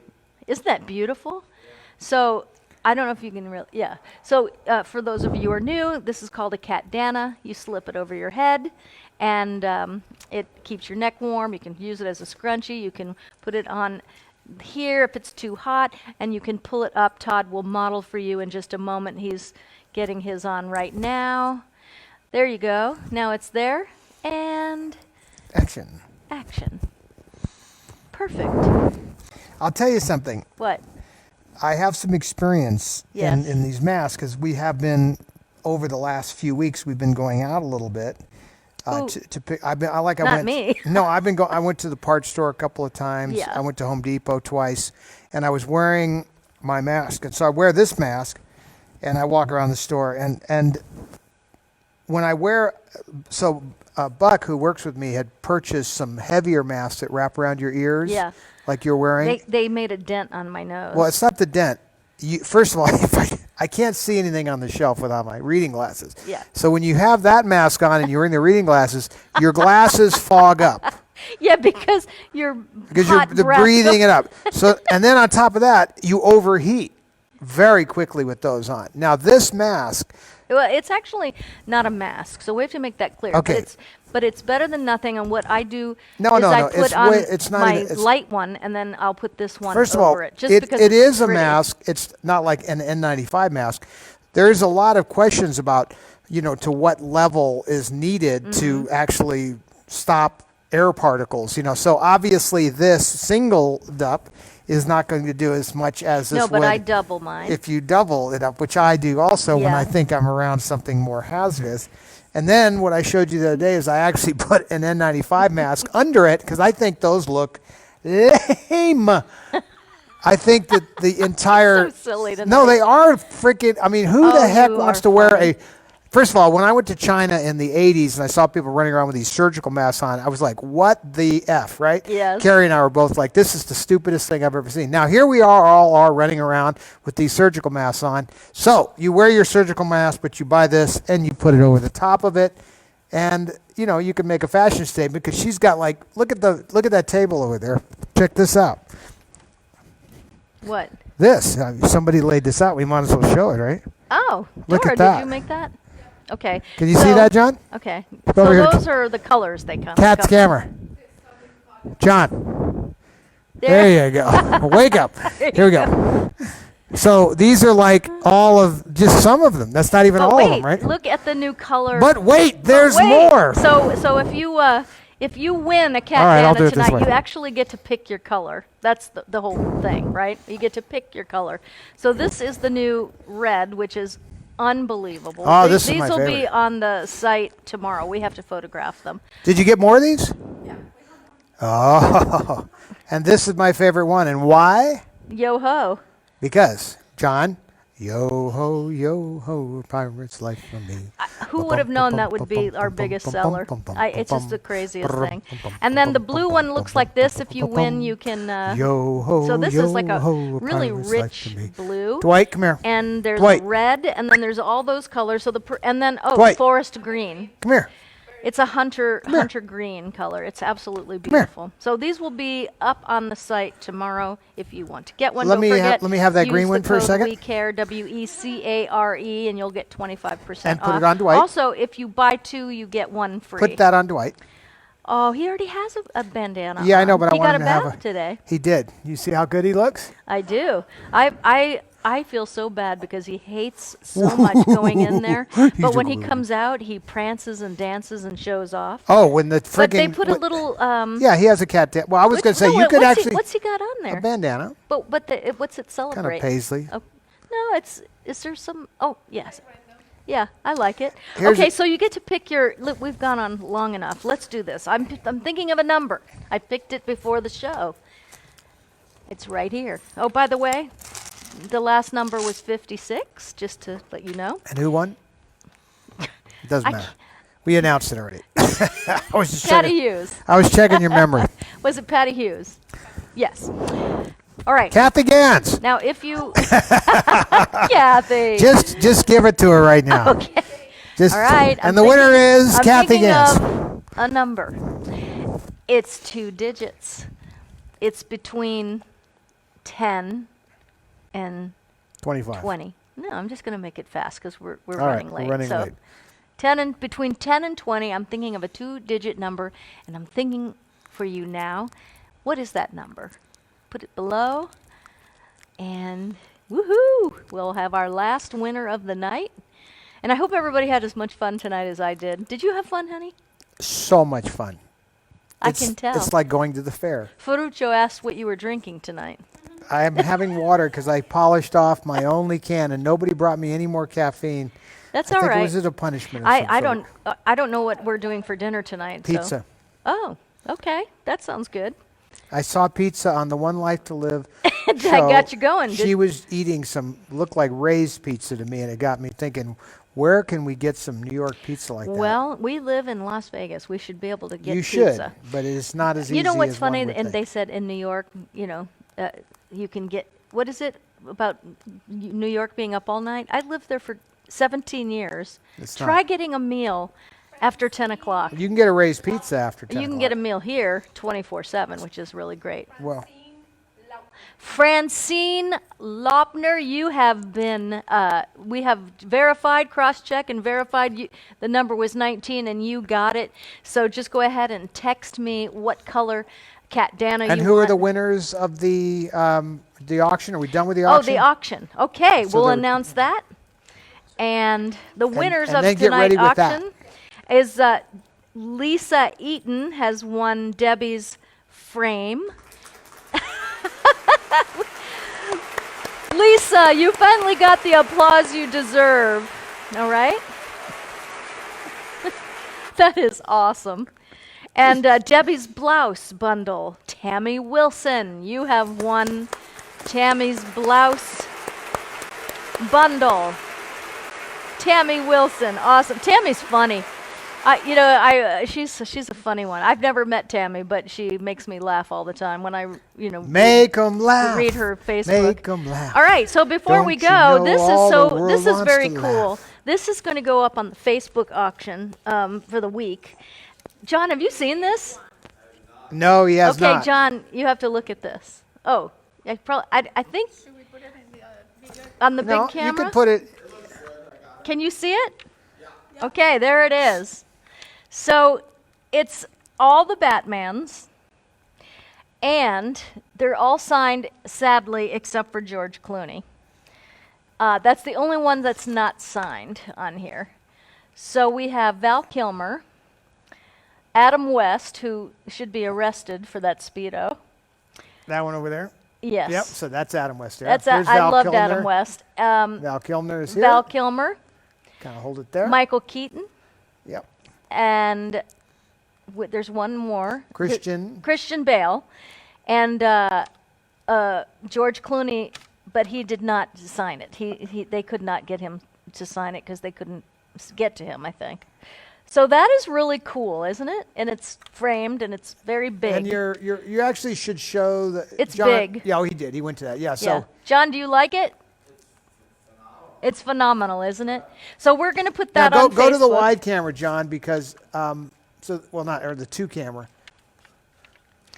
Isn't that beautiful? So I don't know if you can really, yeah. So for those of you who are new, this is called a cat Dana. You slip it over your head, and it keeps your neck warm. You can use it as a scrunchie. You can put it on here if it's too hot, and you can pull it up. Todd will model for you in just a moment. He's getting his on right now. There you go. Now it's there, and Action. action. Perfect. I'll tell you something. What? I have some experience Yes. in these masks because we have been, over the last few weeks, we've been going out a little bit. Who? To pick, I went. me. No, I've been going. I went to the parts store a couple of times. Yeah. I went to Home Depot twice, and I was wearing my mask, and so I wear this mask, and I walk around the store, and when I wear, so Buck, who works with me, had purchased some heavier masks that wrap around your ears, Yeah. like you're wearing. They made a dent on my nose. Well, it's not the dent. First of all, I can't see anything on the shelf without my reading glasses. Yeah. So when you have that mask on and you're wearing the reading glasses, your glasses fog up Yeah, because you're because hot you're breath. breathing it up. So, and then on top of that, you overheat very quickly with those on. Now, this mask, Well, it's actually not a mask, so we have to make that clear. Okay. But it's better than nothing. And what I do No, is no, I no, put it's on it's not my even- it's- light one, and then I'll put this one first of all, over it. Just because it it's is a pretty. mask. It's not like an N95 mask. There's a lot of questions about, to what level is needed to Mm-hmm. actually stop air particles. So obviously this singled up is not going to do as much as this No, but would I double mine. if you double it up, which I do also when Yeah. I think I'm around something more hazardous. And then what I showed you the other day is I actually put an N95 mask under it because I think those look lame. I think that the entire So silly tonight. no, they are freaking. I mean, who Oh, the heck you wants are to wear funny. a? First of all, when I went to China in the 80s and I saw people running around with these surgical masks on, I was like, what the F, right? Yes. Carrie and I were both like, this is the stupidest thing I've ever seen. Now, here we all are running around with these surgical masks on. So you wear your surgical mask, but you buy this and you put it over the top of it. And, you can make a fashion statement because she's got look at that table over there. Check this out. What? This, somebody laid this out. We might as well show it, right? Oh, Look Dora, at that. did you make that? Okay. Can you see So- that, John? Okay. over So here. those are the colors they come. Cat's come- camera. John, there you go. Wake up. Here we go. So these are like just some of them. That's not even But all wait, of them, right? look at the new color. But wait, there's Wait. more. So if you win a cat All right, I'll do Dana it this tonight, way. you actually get to pick your color. That's the whole thing, right? You get to pick your color. So this is the new red, which is unbelievable. Oh, this is my These will be favorite. on the site tomorrow. We have to photograph them. Did you get more of these? Yeah. Oh, and this is my favorite one. And why? Yo ho. Because, John, yo ho, pirates like for me. Who would have known that would be our biggest seller? It's just the craziest thing. And then the blue one looks like this. If you win, you can. Yo ho, So this is like a yo-ho, really pirates like rich for me. blue. Dwight, come here. And there's Dwight. red, and then there's all those colors. So and then Dwight. forest green. Come here. It's a hunter green color. It's absolutely here. beautiful. So these will be up on the site tomorrow if you want to get one. Let Don't me forget, let me have that use green the one for a code second. WECARE, WECARE, and you'll get 25% And off. put it on Dwight. Also, if you buy 2, you get 1 free. Put that on Dwight. Oh, he already has a bandana. Yeah, I know, on. but I he want got him a to have bath today. He did. You see how good he looks? I do. I feel so bad because he hates so much going in there. But when he comes out, he prances and dances and shows off. Oh, when the freaking. But they put a little. Yeah, he has a cat. Well, I was going to say you could actually What's he got on there? a bandana, But what's it celebrate? kind of paisley. Oh, no, is there some? Oh, yes. Yeah, I like it. Here's Okay, a- so you get to pick your. Look, we've gone on long enough. Let's do this. I'm thinking of a number. I picked it before the show. It's right here. Oh, by the way, the last number was 56. Just to let you know. And who won? It doesn't I matter. We announced it already. I was just Patty checking. Hughes. I was checking your memory. Was it Patty Hughes? Yes. All right. Kathy Gans. Now, if you. Kathy. Just give it to her right now. Okay. Just, All right. And the winner is I'm Kathy thinking Gans. of a number. It's 2 digits. It's between 10 and 25. 20. No, I'm just going to make it fast because we're All right, running late. we're running so late. between 10 and 20, I'm thinking of a 2-digit number, and I'm thinking for you now, what is that number? Put it below, and woohoo! We'll have our last winner of the night. And I hope everybody had as much fun tonight as I did. Did you have fun, honey? So much fun. I can tell. It's like going to the fair. Ferruccio asked what you were drinking tonight. I am having water because I polished off my only can, and nobody brought me any more caffeine. That's I all think right. it was it a punishment. Of some I sort. don't know what we're doing for dinner tonight. so- Pizza. Oh, okay. That sounds good. I saw pizza on the One Life to Live That show. got you going. She was eating some looked like Ray's pizza to me, and it got me thinking, where can we get some New York pizza like that? Well, we live in Las Vegas. We should be able to get you should, pizza. but it's not as easy. You know what's as one funny? would And think. they said in New York, you can get, what is it about New York being up all night? I lived there for 17 years. It's Try not- getting a meal after 10 o'clock. You can get a Ray's pizza after 10 You can get a o'clock. meal here 24/7, which is really great. Well, Francine Lopner, you have been, we have verified, cross-check and verified you, the number was 19 and you got it. So just go ahead and text me what color Cat Dana and you who are want. the winners of the auction? Are we done with the Oh, auction? the auction. Okay, So we'll they're- announce that. And the winners and of then get ready tonight's with that. auction is Lisa Eaton has won Debbie's frame. Lisa, you finally got the applause you deserve. All right? That is awesome. And Debbie's blouse bundle. Tammy Wilson, you have won Tammy's blouse bundle. Tammy Wilson, awesome. Tammy's funny. She's a funny one. I've never met Tammy, but she makes me laugh all the time when I, Make 'em laugh. read her Facebook. Make 'em laugh. All right, so before we Don't you go, know this all is the world this is wants very to cool. laugh? This is going to go up on the Facebook auction for the week. John, have you seen this? No, he has Okay, not. John, you have to look at this. Oh, I think Should we put it in the bigger? on the No, big camera. you can put it. Can you see it? Okay, there it is. So it's all the Batmans, and they're all signed, sadly, except for George Clooney. That's the only one that's not signed on here. So we have Val Kilmer, Adam West, who should be arrested for that Speedo. That one over there. Yes. Yep. So that's Adam West there. That's Here's I Val loved Kilmer. Adam West. Val Kilmer is here. Val Kilmer, Kind of hold it there. Michael Keaton, Yep. and there's one more. Christian Bale, and George Clooney, but he did not sign it. They could not get him to sign it because they couldn't get to him, I think. So that is really cool, isn't it? And it's framed and it's very big. And you actually should show the. It's John, big. Yeah, oh, he did. He went to that. Yeah. yeah. So John, do you like it? It's phenomenal, isn't it? So we're going to put Now that on go to the Facebook. wide camera, John, because the 2 camera.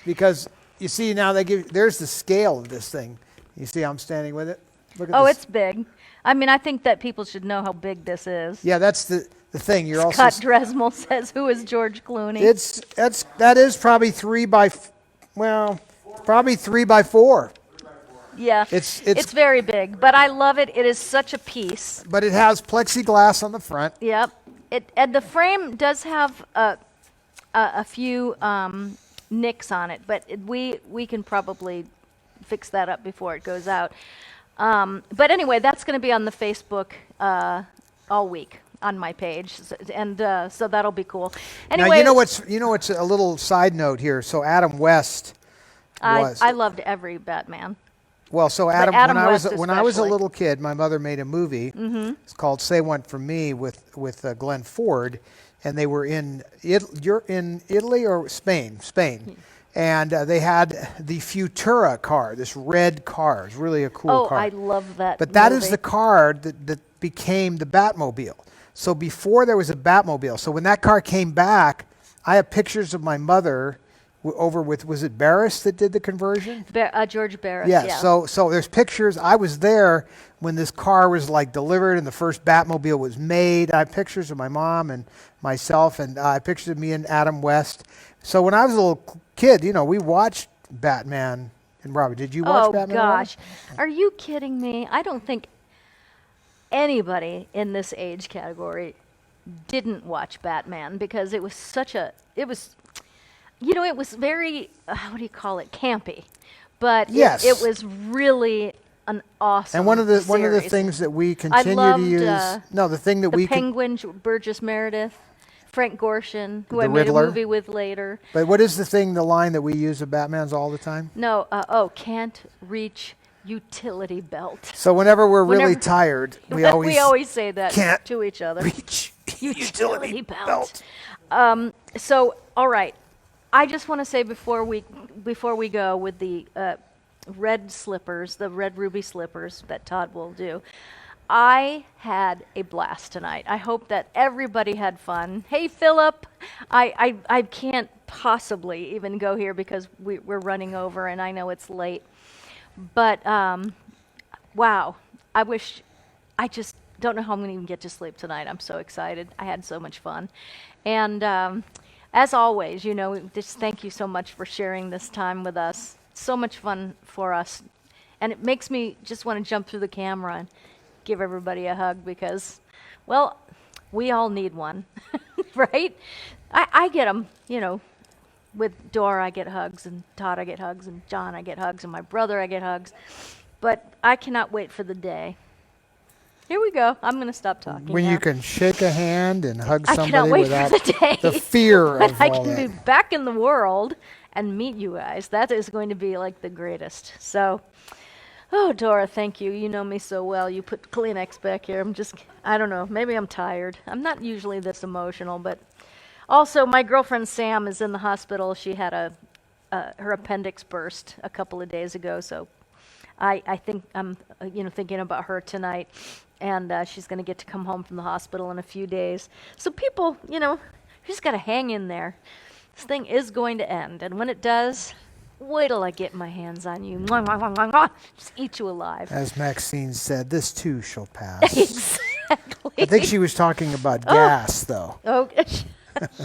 Because you see now there's the scale of this thing. You see how I'm standing with it? Look at Oh, this. it's big. I mean, I think that people should know how big this is. Yeah, that's the thing. You're also Scott Dresmel says, "Who is George Clooney?" that is probably probably 3 by 4. Yeah, It's very big, but I love it. It is such a piece. but it has plexiglass on the front. Yep. And the frame does have a few nicks on it, but we can probably fix that up before it goes out. But anyway, that's going to be on the Facebook all week on my page, so that'll be cool. Anyway, Now you know what's a little side note here. So Adam West was. I loved every Batman. Well, so Adam when I was a especially. little kid, my mother made a movie. Mm-hmm. It's called "Say One for Me" with Glenn Ford, and they were in you're in Italy or Spain, and they had the Futura car, this red car. It's really a cool car. Oh, I love that. But that is movie. the car that became the Batmobile. So before there was a Batmobile. So when that car came back, I have pictures of my mother over with, was it Barris that did the conversion? George Barris. Yeah, Yeah. so there's pictures. I was there when this car was like delivered and the first Batmobile was made. I have pictures of my mom and myself, and I have pictures of me and Adam West. So when I was a little kid, we watched Batman and Robin. Did you watch Batman? Oh gosh, are you kidding me? I don't think anybody in this age category didn't watch Batman, because it was it was very, what do you call it, campy, but Yes. it was really an awesome And one of the series. things that we continue loved, to use. The thing that the we Penguin, Burgess Meredith, Frank Gorshin, who The I made Riddler. a movie with later. But what is the line that we use of Batman's all the time? No, can't reach utility belt. So whenever we're really Whenever- tired, we we always always say that can't to each other. reach Utility belt. So, all right. I just want to say before we go with the red slippers, the red ruby slippers that Todd will do, I had a blast tonight. I hope that everybody had fun. Hey, Philip, I can't possibly even go here because we're running over and I know it's late. But wow, I just don't know how I'm going to even get to sleep tonight. I'm so excited. I had so much fun. And as always, just thank you so much for sharing this time with us. So much fun for us. And it makes me just want to jump through the camera and give everybody a hug because, well, we all need one, right? I get them, with Dora I get hugs, and Todd I get hugs, and John I get hugs, and my brother I get hugs. But I cannot wait for the day. Here we go. I'm going to stop talking when now. you can shake a hand and hug I cannot somebody wait without for the day the fear when of I all can be that. back in the world and meet you guys. That is going to be like the greatest. So, oh, Dora, thank you. You know me so well. You put Kleenex back here. I don't know. Maybe I'm tired. I'm not usually this emotional, but also my girlfriend Sam is in the hospital. She had her appendix burst a couple of days ago, so I think I'm thinking about her tonight, and she's going to get to come home from the hospital in a few days. So people, you just got to hang in there. This thing is going to end, and when it does, wait till I get my hands on you. Mwah, mwah, mwah, mwah, mwah. Just eat you alive. As Maxine said, this too shall pass. Exactly. I think she was talking about gas, though. Oh,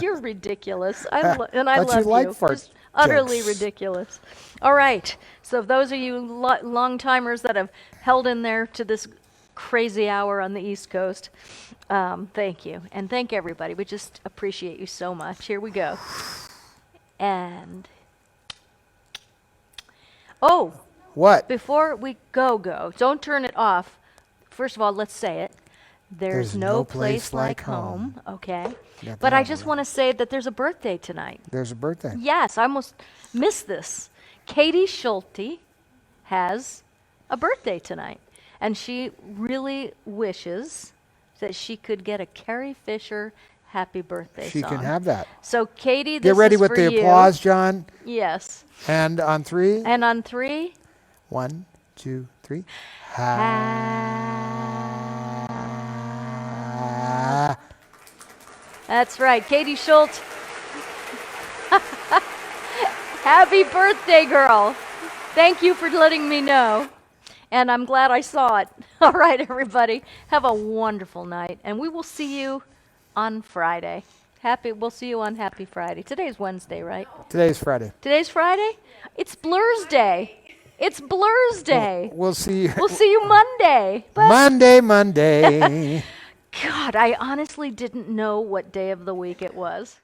you're ridiculous. I Thought love you you. liked fart Just utterly jokes. ridiculous. All right. So those of you long timers that have held in there to this crazy hour on the East Coast, thank you. And thank everybody. We just appreciate you so much. Here we go. And What? before we go, don't turn it off. First of all, let's say it. There's no place like home. Okay. Got But that I out just of the want to say that there's a birthday tonight. There's a birthday. Yes, I almost missed this. Katie Schulte has a birthday tonight, and she really wishes that she could get a Carrie Fisher happy birthday She song. can have that. So, Katie, this Get ready is with for the you. applause, John. Yes. And on 3. And on 3, 1, 2, 3. happy That's right, Katie Schultz. Happy birthday, girl. Thank you for letting me know. And I'm glad I saw it. All right, everybody. Have a wonderful night. And we will see you on Friday. We'll see you on Happy Friday. Today's Wednesday, right? Today's Friday. Today's Friday? It's Blur's Day. It's Blur's Day. We'll see you. We'll see you Monday. Monday. God, I honestly didn't know what day of the week it was.